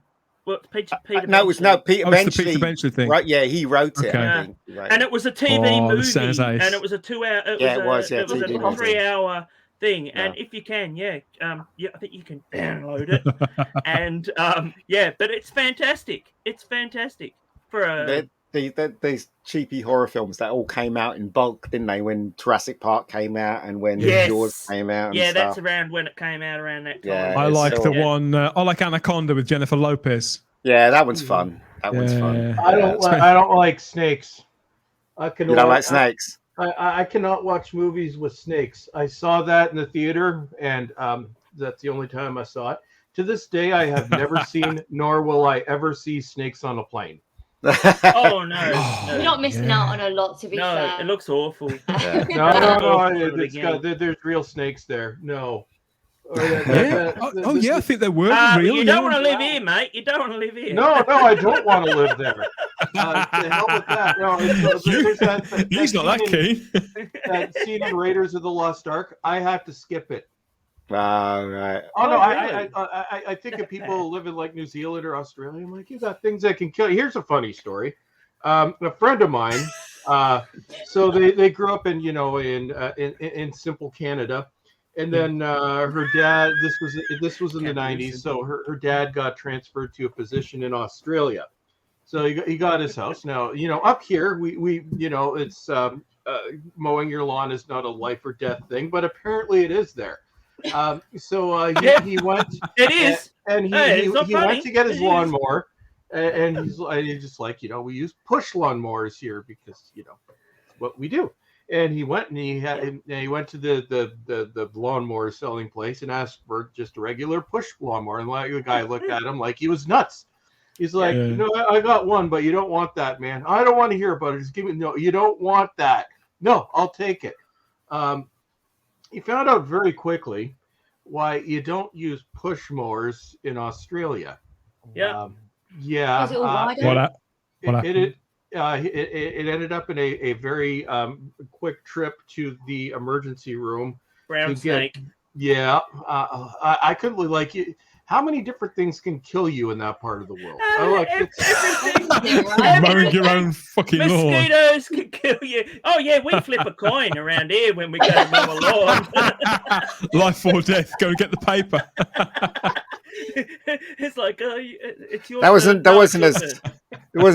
Speaker 4: Well, Peter
Speaker 3: no, it was Peter
Speaker 1: Oh,
Speaker 3: Benchley.
Speaker 1: it's the Peter Benchley thing.
Speaker 3: Right? Yeah, he wrote it.
Speaker 4: Yeah.
Speaker 3: I think. Right.
Speaker 4: And it was a TV movie,
Speaker 1: sounds ace.
Speaker 4: and it was a 2-hour.
Speaker 3: Yeah, it was,
Speaker 4: It was
Speaker 3: TV
Speaker 4: a
Speaker 3: movie.
Speaker 4: 3-hour thing, and if you can, I think you can download it, and but it's fantastic. It's fantastic for a.
Speaker 3: These cheapy horror films that all came out in bulk, didn't they? When Jurassic Park came out and when Jaws came out. And
Speaker 4: that's
Speaker 3: stuff.
Speaker 4: around when it came out around that time.
Speaker 3: Yeah,
Speaker 1: I like
Speaker 3: it's
Speaker 1: the
Speaker 3: still-
Speaker 1: one. I like Anaconda with Jennifer Lopez.
Speaker 3: Yeah, that one's fun. That one's fun.
Speaker 5: I don't like snakes.
Speaker 3: You don't like snakes?
Speaker 5: I cannot watch movies with snakes. I saw that in the theater, and that's the only time I saw it. To this day, I have never seen, nor will I ever see snakes on a plane.
Speaker 4: Oh no!
Speaker 6: You're not missing out on a lot, to be fair.
Speaker 4: No, it looks awful.
Speaker 5: No. There's real snakes there. No.
Speaker 1: I think they were real.
Speaker 4: You don't want to live here, mate. You don't want to live here.
Speaker 5: No, I don't want to live there. The hell with that. No, there's
Speaker 1: He's not that keen.
Speaker 5: That scene in Raiders of the Lost Ark, I have to skip it.
Speaker 3: Right.
Speaker 5: Oh no,
Speaker 4: really?
Speaker 5: I think of people living like New Zealand or Australia. I'm like, you got things that can kill you. Here's a funny story. A friend of mine, so they grew up in in simple Canada, and then her dad. This was in the 90s. So her dad got transferred to a position in Australia. So he got his house. Now up here we it's mowing your lawn is not a life or death thing, but apparently it is there. So he went.
Speaker 4: It is,
Speaker 5: and he went to get his lawnmower, and he's just like, we use push lawnmowers here because what we do. And he went and he went to the lawnmower selling place and asked for just a regular push lawnmower, and the guy looked at him like he was nuts. He's like, I got one, but you don't want that, man. I don't want to hear about it. Just give me you don't want that. No, I'll take it. he found out very quickly why you don't use push mowers in Australia.
Speaker 4: Yeah.
Speaker 5: Yeah.
Speaker 6: Was it all wider?
Speaker 1: What happened?
Speaker 5: It ended up in a very quick trip to the emergency room.
Speaker 4: Brown snake.
Speaker 5: Yeah. I couldn't like you. How many different things can kill you in that part of the world?
Speaker 1: Mowing your own fucking lawn.
Speaker 4: Mosquitoes can kill you. Oh yeah, we flip a coin around here when we go to mow a lawn.
Speaker 1: Life or death. Go and get the paper.
Speaker 4: It's like, it's your.
Speaker 3: It wasn't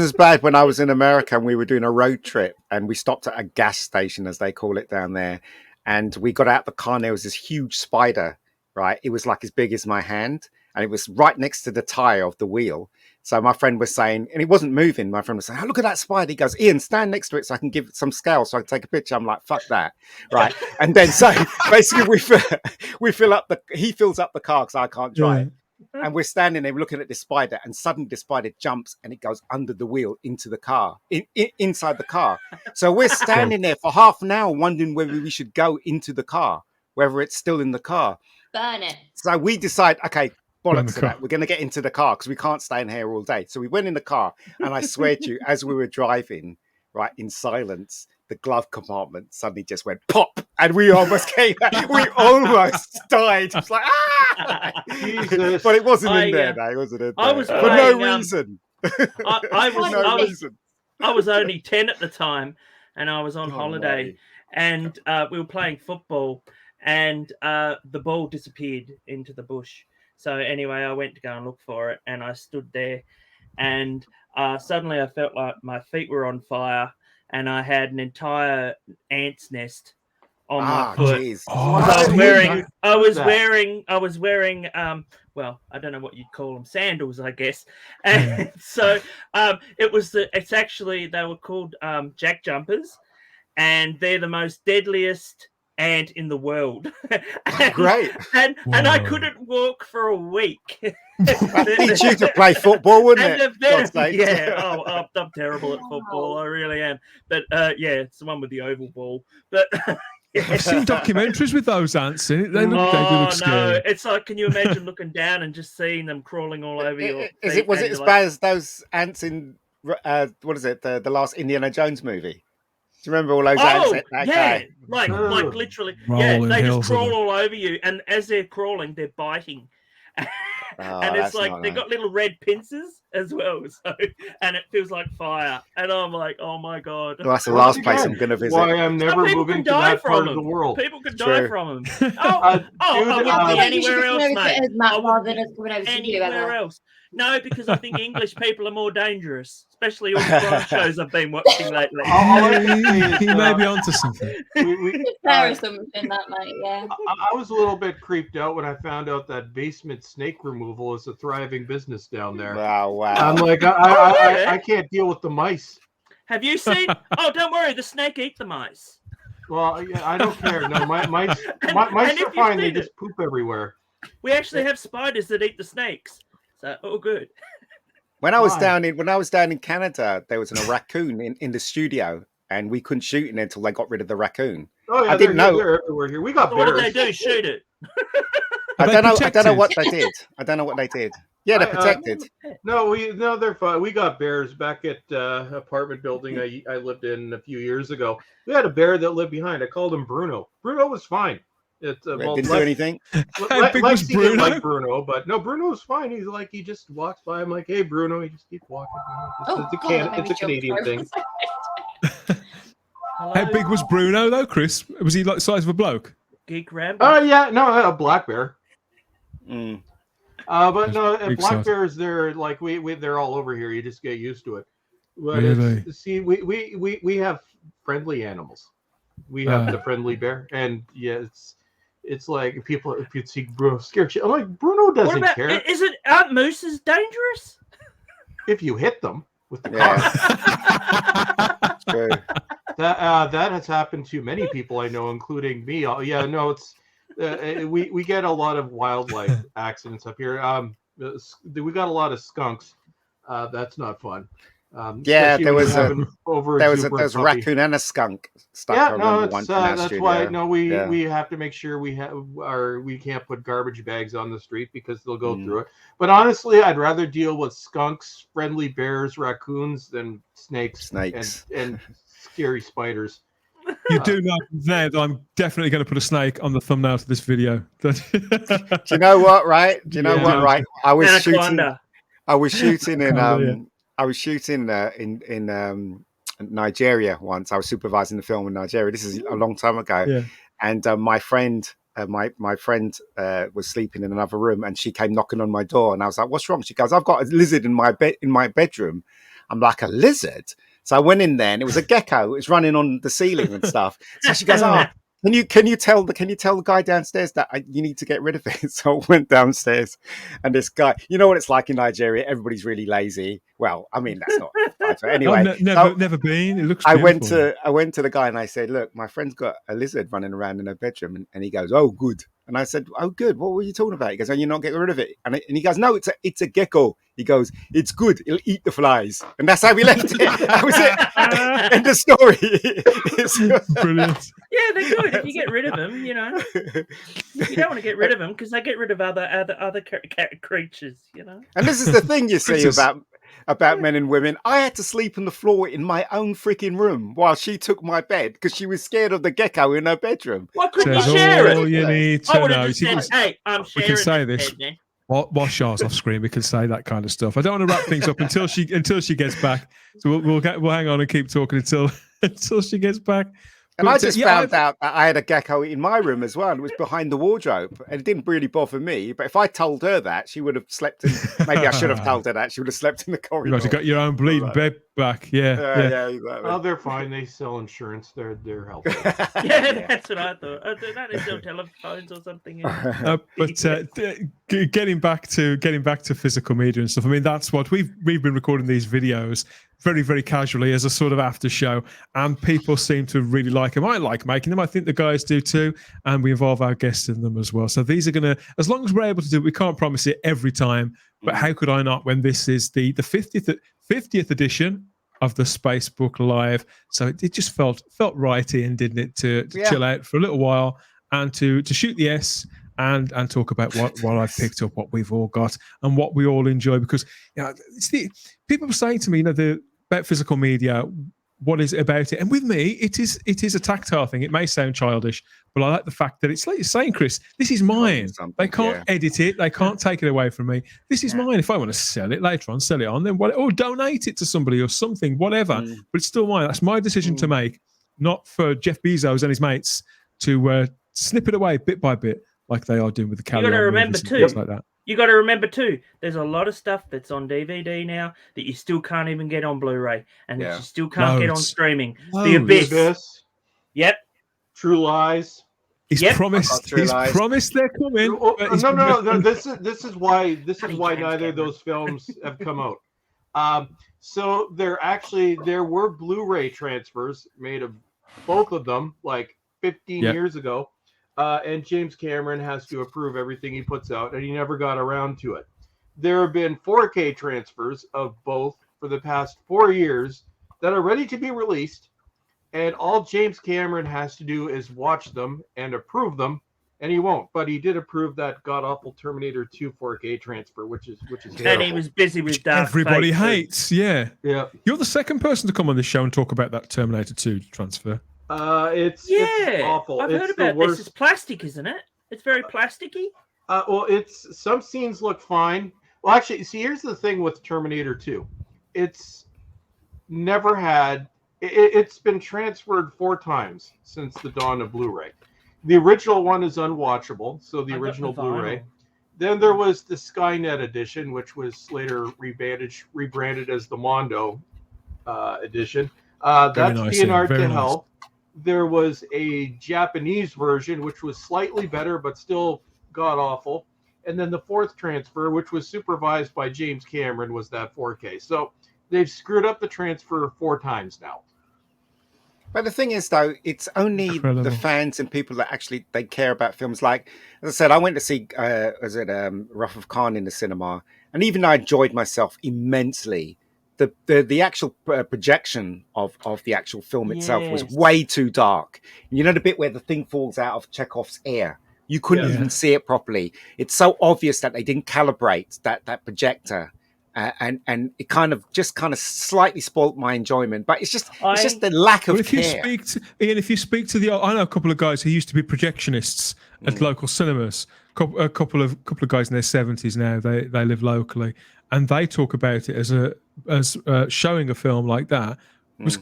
Speaker 3: as bad when I was in America and we were doing a road trip and we stopped at a gas station, as they call it down there, and we got out the car and there was this huge spider. Right, it was like as big as my hand, and it was right next to the tire of the wheel. So my friend was saying, and it wasn't moving. My friend was saying, "Oh, look at that spider." He goes, "Ian, stand next to it so I can give it some scale, so I can take a picture." I'm like, "Fuck that!" Right, and then so basically he fills up the car because I can't drive, and we're standing there looking at this spider, and suddenly the spider jumps and it goes under the wheel into the car, inside the car. So we're standing there for half an hour wondering whether we should go into the car, whether it's still in the car.
Speaker 6: Burn it.
Speaker 3: So we decide, okay, bollocks to that. We're going to get into the car because we can't stay in here all day. So we went in the car, and I swear to you, as we were driving, right, in silence, the glove compartment suddenly just went pop, and we almost came out. We almost died. It's like, ah!
Speaker 5: Jesus.
Speaker 3: But it wasn't in there, no, it wasn't in there.
Speaker 4: I was
Speaker 3: for
Speaker 4: playing,
Speaker 3: no reason.
Speaker 4: I was only 10 at the time, and I was on holiday, and we were playing football. And the ball disappeared into the bush. So anyway, I went to go and look for it, and I stood there, and suddenly I felt like my feet were on fire, and I had an entire ant's nest on my foot. I was wearing well, I don't know what you'd call them, sandals, I guess. And so it's actually, they were called jack jumpers, and they're the most deadliest ant in the world.
Speaker 3: Great.
Speaker 4: And I couldn't walk for a week.
Speaker 3: That teach you to play football, wouldn't it?
Speaker 4: Yeah. I'm terrible at football. I really am. But it's the one with the oval ball. But
Speaker 1: I've seen documentaries with those ants in it. They look scary.
Speaker 4: No. It's like, can you imagine looking down and just seeing them crawling all over your feet?
Speaker 3: Was it as bad as those ants in what is it? The last Indiana Jones movie? Do you remember all those ants?
Speaker 4: Like literally.
Speaker 1: Rolling
Speaker 4: they
Speaker 1: hills
Speaker 4: just crawl all over you, and as they're crawling, they're biting. And it's like they've got little red pincers as well, so, and it feels like fire. And I'm like, oh my god!
Speaker 3: Well, that's the last place I'm going to visit.
Speaker 5: Why I'm never moving to that part of the world.
Speaker 4: People could die from them.
Speaker 5: I
Speaker 4: wouldn't be anywhere else, mate.
Speaker 6: Anywhere
Speaker 4: else. No, because I think English people are more dangerous, especially all the crime shows I've been watching lately.
Speaker 1: He may be onto something.
Speaker 6: Fair assumption, that mate. Yeah.
Speaker 5: I was a little bit creeped out when I found out that basement snake removal is a thriving business down there.
Speaker 3: Wow!
Speaker 5: I'm like, I can't deal with the mice.
Speaker 4: Have you seen? Oh, don't worry, the snake eat the mice.
Speaker 5: Well, yeah, I don't care. No, mice are fine. They just poop everywhere.
Speaker 4: We actually have spiders that eat the snakes. So, good.
Speaker 3: When I was down in Canada, there was a raccoon in the studio, and we couldn't shoot it until they got rid of the raccoon.
Speaker 5: Oh yeah,
Speaker 3: I didn't know.
Speaker 5: They're everywhere here. We got bears.
Speaker 4: What did they do? Shoot it?
Speaker 3: I don't know what they did. Yeah, they're protected.
Speaker 5: No, they're fine. We got bears back at apartment building I lived in a few years ago. We had a bear that lived behind. I called him Bruno. Bruno was fine. Didn't
Speaker 3: do anything.
Speaker 1: How big was Bruno?
Speaker 5: Like Bruno, but no, Bruno's fine. He's like, he just walks by. I'm like, hey, Bruno. He just keeps walking. It's a Canadian thing.
Speaker 1: How big was Bruno though, Chris? Was he like the size of a bloke?
Speaker 4: Geek Rambles.
Speaker 5: Oh yeah, no, a black bear. But
Speaker 1: That's
Speaker 5: no, black bears. They're like they're all over here. You just get used to it. But
Speaker 1: Really?
Speaker 5: see, we have friendly animals. We have the friendly bear, and yeah, it's like if you see Bruno scared shit. I'm like, Bruno doesn't care.
Speaker 4: Aren't mooses dangerous?
Speaker 5: If you hit them with the car.
Speaker 3: True.
Speaker 5: That has happened to many people I know, including me. Yeah, no, it's we get a lot of wildlife accidents up here. We got a lot of skunks. That's not fun.
Speaker 3: Yeah,
Speaker 5: especially
Speaker 3: there
Speaker 5: when
Speaker 3: was
Speaker 5: you
Speaker 3: a
Speaker 5: have an
Speaker 3: there was a
Speaker 5: puppy.
Speaker 3: raccoon and a skunk stuck.
Speaker 5: Yeah,
Speaker 3: I
Speaker 5: no,
Speaker 3: remember
Speaker 5: it's
Speaker 3: once in our
Speaker 5: that's
Speaker 3: studio.
Speaker 5: why we
Speaker 3: Yeah.
Speaker 5: we have to make sure we can't put garbage bags on the street because they'll go
Speaker 3: Mm.
Speaker 5: through it. But honestly, I'd rather deal with skunks, friendly bears, raccoons than snakes. And scary spiders.
Speaker 1: You do know now that I'm definitely going to put a snake on the thumbnail to this video.
Speaker 3: Do you know what? Right? Do you know
Speaker 5: Yeah.
Speaker 3: what? Right? I was shooting in
Speaker 1: Anaconda,
Speaker 3: I was shooting in Nigeria once. I was supervising the film in Nigeria. This is a long time ago,
Speaker 1: Yeah.
Speaker 3: and my friend, my friend was sleeping in another room, and she came knocking on my door, and I was like, "What's wrong?" She goes, "I've got a lizard in my bedroom." I'm like, "A lizard?" So I went in there, and it was a gecko. It was running on the ceiling and stuff. So she goes, "Oh, can you tell the guy downstairs that you need to get rid of it?" So I went downstairs, and this guy, you know what it's like in Nigeria, everybody's really lazy. Well, I mean that's not right, but anyway.
Speaker 1: never been. It looks.
Speaker 3: I
Speaker 1: beautiful.
Speaker 3: went to the guy and I said, "Look, my friend's got a lizard running around in her bedroom," and he goes, "Oh, good." And I said, "Oh, good. What were you talking about?" He goes, "Oh, you're not getting rid of it." And he goes, "No, it's a gecko." He goes, "It's good. It'll eat the flies." And that's how we left it. That was it. End of story.
Speaker 1: Brilliant.
Speaker 4: Yeah, they're good if you get rid of them. You know, you don't want to get rid of them because they get rid of other creatures. You know.
Speaker 3: And this is the thing you see about men and women. I had to sleep on the floor in my own freaking room while she took my bed because she was scared of the gecko in her bedroom.
Speaker 4: Why couldn't you share it?
Speaker 1: All you need
Speaker 4: I
Speaker 1: to
Speaker 4: would
Speaker 1: know.
Speaker 4: have just said, "Hey, I'm sharing."
Speaker 1: We can say
Speaker 4: this
Speaker 1: this.
Speaker 4: bed,
Speaker 1: While Char's off screen, we can say that kind of stuff. I don't want to wrap things up until she gets back. So we'll hang on and keep talking until she gets back.
Speaker 3: And I just found out that I had a gecko in my room as well. It was behind the wardrobe. And it didn't really bother me. But if I told her that, she would have slept in. Maybe I should have told her that. She would have slept in the corridor.
Speaker 1: You might have got your own bleeding bed back. Yeah.
Speaker 3: Exactly.
Speaker 5: Oh, they're fine. They sell insurance. They're healthy.
Speaker 4: Yeah, that's what I thought. I thought they sell telephones or something.
Speaker 1: But getting back to physical media and stuff. I mean, that's what we've been recording these videos very, very casually as a sort of after show, and people seem to really like them. I like making them. I think the guys do too, and we involve our guests in them as well. So these are going to, as long as we're able to do it, we can't promise it every time, but how could I not when this is the 50th edition of the Spacebook Live? So it just felt right, Ian, didn't it, to chill out for a little while and to shoot the S and talk about what I've picked up, what we've all got, and what we all enjoy. Because it's people were saying to me, about physical media, what is it about it? And with me, it is a tactile thing. It may sound childish, but I like the fact that it's like you're saying, Chris, this is mine. They can't edit it. They can't take it away from me. This is mine. If I want to sell it later on, sell it on, then or donate it to somebody or something, whatever. But it's still mine. That's my decision to make, not for Jeff Bezos and his mates to snip it away bit by bit like they are doing with the Cali.
Speaker 4: You got to remember too,
Speaker 1: like that.
Speaker 4: You got to remember too, there's a lot of stuff that's on DVD now that you still can't even get on Blu-ray, and that you still can't get on streaming. The Abyss. Yep.
Speaker 5: True Lies.
Speaker 1: He's promised they're coming.
Speaker 5: No. This is why neither of those films have come out. So there were Blu-ray transfers made of both of them like 15 years ago. And James Cameron has to approve everything he puts out, and he never got around to it. There have been 4K transfers of both for the past 4 years that are ready to be released, and all James Cameron has to do is watch them and approve them, and he won't. But he did approve that god-awful Terminator 2 4K transfer, which is
Speaker 4: terrible. And he was busy with Dark
Speaker 1: everybody
Speaker 4: Fate,
Speaker 1: hates. Yeah.
Speaker 5: You're
Speaker 1: the second person to come on this show and talk about that Terminator 2 transfer.
Speaker 5: It's awful.
Speaker 4: I've heard about this. It's plastic, isn't it? It's very plasticky.
Speaker 5: Well, some scenes look fine. Well, actually, see, here's the thing with Terminator 2. It's never had. It's been transferred 4 times since the dawn of Blu-ray. The original one is unwatchable, so the original Blu-ray. Then there was the Skynet edition, which was later rebranded as the Mondo edition. That's DNR to hell. There was a Japanese version, which was slightly better, but still god-awful. And then the 4th transfer, which was supervised by James Cameron, was that 4K. So they've screwed up the transfer 4 times now.
Speaker 3: But the thing is, though, it's only the fans and people that actually they care about films. Like, as I said, I went to see Wrath of Khan in the cinema. And even though I enjoyed myself immensely, the actual projection of the actual film itself was way too dark. You know the bit where the thing falls out of Chekhov's ear? You couldn't even see it properly. It's so obvious that they didn't calibrate that projector, and it kind of slightly spoilt my enjoyment. But it's just the lack of care.
Speaker 1: If you speak to the, I know a couple of guys who used to be projectionists at local cinemas. A couple of guys in their 70s now. They live locally, and they talk about it as showing a film like that was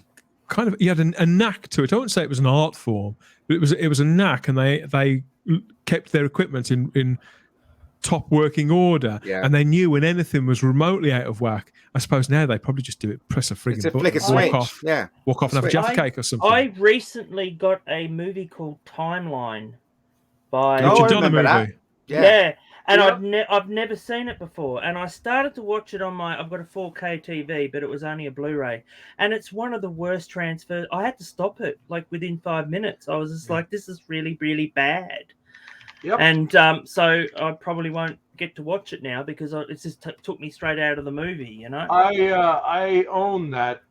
Speaker 1: kind of, he had a knack to it. I wouldn't say it was an art form, but it was a knack, and they kept their equipment in top working order, and they knew when anything was remotely out of whack. I suppose now they probably just do it, press a frigging button,
Speaker 3: flick a switch,
Speaker 1: walk off and have a Jaffa cake or something.
Speaker 4: I recently got a movie called Timeline by
Speaker 3: I remember that.
Speaker 4: Yeah. And I've never seen it before, and I started to watch it on I've got a 4K TV, but it was only a Blu-ray, and it's one of the worst transfers. I had to stop it like within 5 minutes. I was just like, this is really, really bad. Yep. And so I probably won't get to watch it now because it just took me straight out of the movie, you know.
Speaker 5: I own that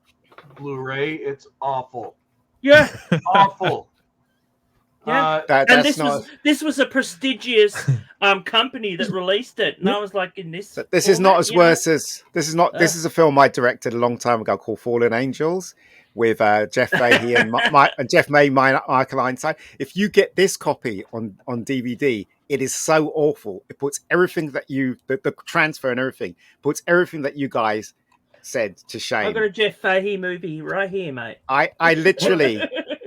Speaker 5: Blu-ray. It's awful.
Speaker 4: Yeah,
Speaker 5: awful.
Speaker 4: Yeah, and this was a prestigious company that released it, and I was like, "In this,
Speaker 3: this is not as worse as this is not. This is a film I directed a long time ago called Fallen Angels with Jeff Fahey and Jeff May, Michael Einstein. If you get this copy on DVD, it is so awful. It puts everything that the transfer and everything puts everything that you guys said to shame.
Speaker 4: I've got a Jeff Fahey movie right here, mate.
Speaker 3: I literally.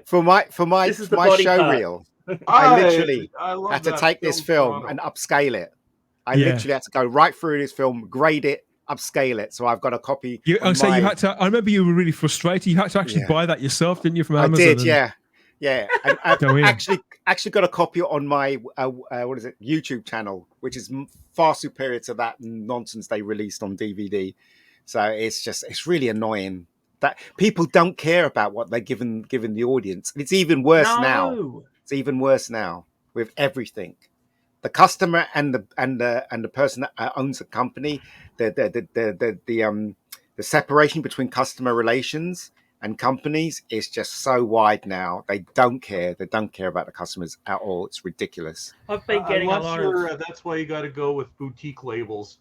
Speaker 3: For my show reel, I literally had to take this film and upscale it. I literally had to go right through this film, grade it, upscale it. So I've got a copy.
Speaker 1: You had to. I remember you were really frustrated. You had to actually buy that yourself, didn't you? From Amazon.
Speaker 3: I did, yeah. And I've actually got a copy on my YouTube channel, which is far superior to that nonsense they released on DVD. So it's really annoying that people don't care about what they're giving the audience. It's even worse now. It's even worse now with everything. The customer and the person that owns the company, the separation between customer relations and companies is just so wide now. They don't care. They don't care about the customers at all. It's ridiculous.
Speaker 4: I've been getting a lot of.
Speaker 5: That's why you got to go with boutique labels.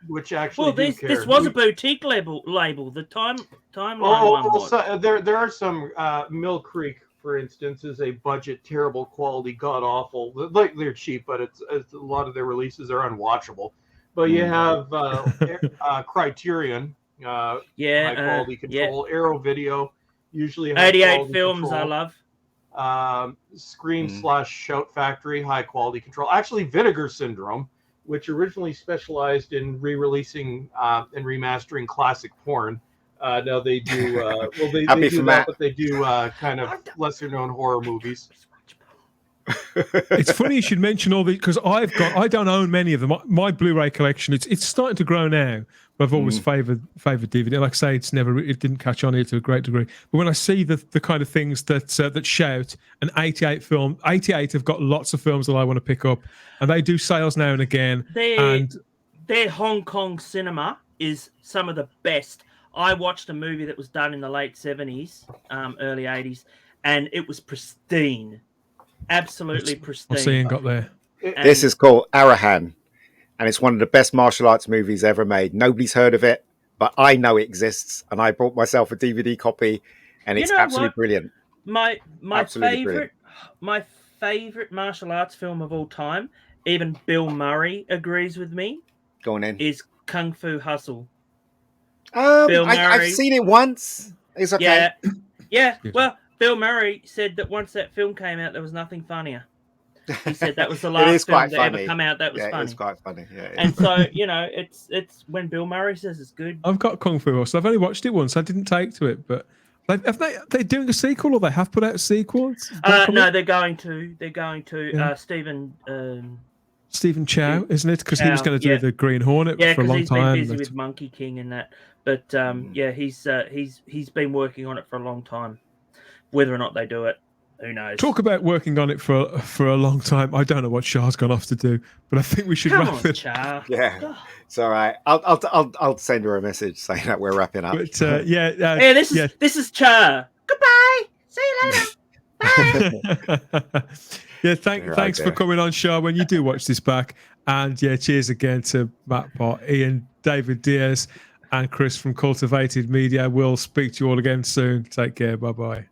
Speaker 5: Which actually
Speaker 4: this was a boutique label. The timeline one was.
Speaker 5: So there are some. Mill Creek, for instance, is a budget, terrible quality, god awful. Like they're cheap, but it's a lot of their releases are unwatchable. But you have Criterion, high quality control. Arrow Video, usually
Speaker 4: 88 films. Control.
Speaker 5: I love. Scream / Shout Factory, high quality control. Actually, Vinegar Syndrome, which originally specialized in re-releasing and remastering classic porn. Now they do they do that, but they do kind of lesser-known horror movies.
Speaker 1: It's funny you should mention all these because I don't own many of them. My Blu-ray collection it's starting to grow now. But I've always favoured DVD. Like I say, it didn't catch on here to a great degree. But when I see the kind of things that shout an 88 film, 88 have got lots of films that I want to pick up, and they do sales now and again.
Speaker 4: Their Hong Kong cinema is some of the best. I watched a movie that was done in the late 70s, early 80s, and it was pristine, absolutely pristine.
Speaker 1: What's Ian got there?
Speaker 3: This is called Arahan. And it's one of the best martial arts movies ever made. Nobody's heard of it, but I know it exists. And I bought myself a DVD copy, and it's absolutely brilliant. My
Speaker 4: favorite martial arts film of all time, even Bill Murray agrees with me.
Speaker 3: Go on in.
Speaker 4: Is Kung Fu Hustle.
Speaker 3: Bill Murray, I've seen it once. It's okay.
Speaker 4: Yeah. Well, Bill Murray said that once that film came out, there was nothing funnier. He said that was the last film that ever come out that was funny.
Speaker 3: It's quite funny. Yeah,
Speaker 4: and so it's when Bill Murray says it's good.
Speaker 1: I've got Kung Fu Hustle. I've only watched it once. I didn't take to it, but they're doing a sequel, or they have put out a sequel?
Speaker 4: No, they're going to. Yeah.
Speaker 1: Stephen Chow, isn't it? Because he was going to do the Green Hornet for a long time.
Speaker 4: He's been busy with Monkey King and that, but he's been working on it for a long time. Whether or not they do it, Who knows?
Speaker 1: Talk about working on it for a long time. I don't know what Char's gone off to do, but I think we should
Speaker 4: Come
Speaker 1: wrap
Speaker 4: on,
Speaker 1: it.
Speaker 4: Char.
Speaker 3: Yeah, it's all right. I'll send her a message saying that we're wrapping up.
Speaker 1: But
Speaker 4: Hey, this is Char. Goodbye. See you later. Bye.
Speaker 1: Yeah, thanks for coming on, Char, when you do watch this back. And yeah, cheers again to Matt Pott, Ian David Diaz, and Chris from Cultivated Media. We'll speak to you all again soon. Take care. Bye-bye.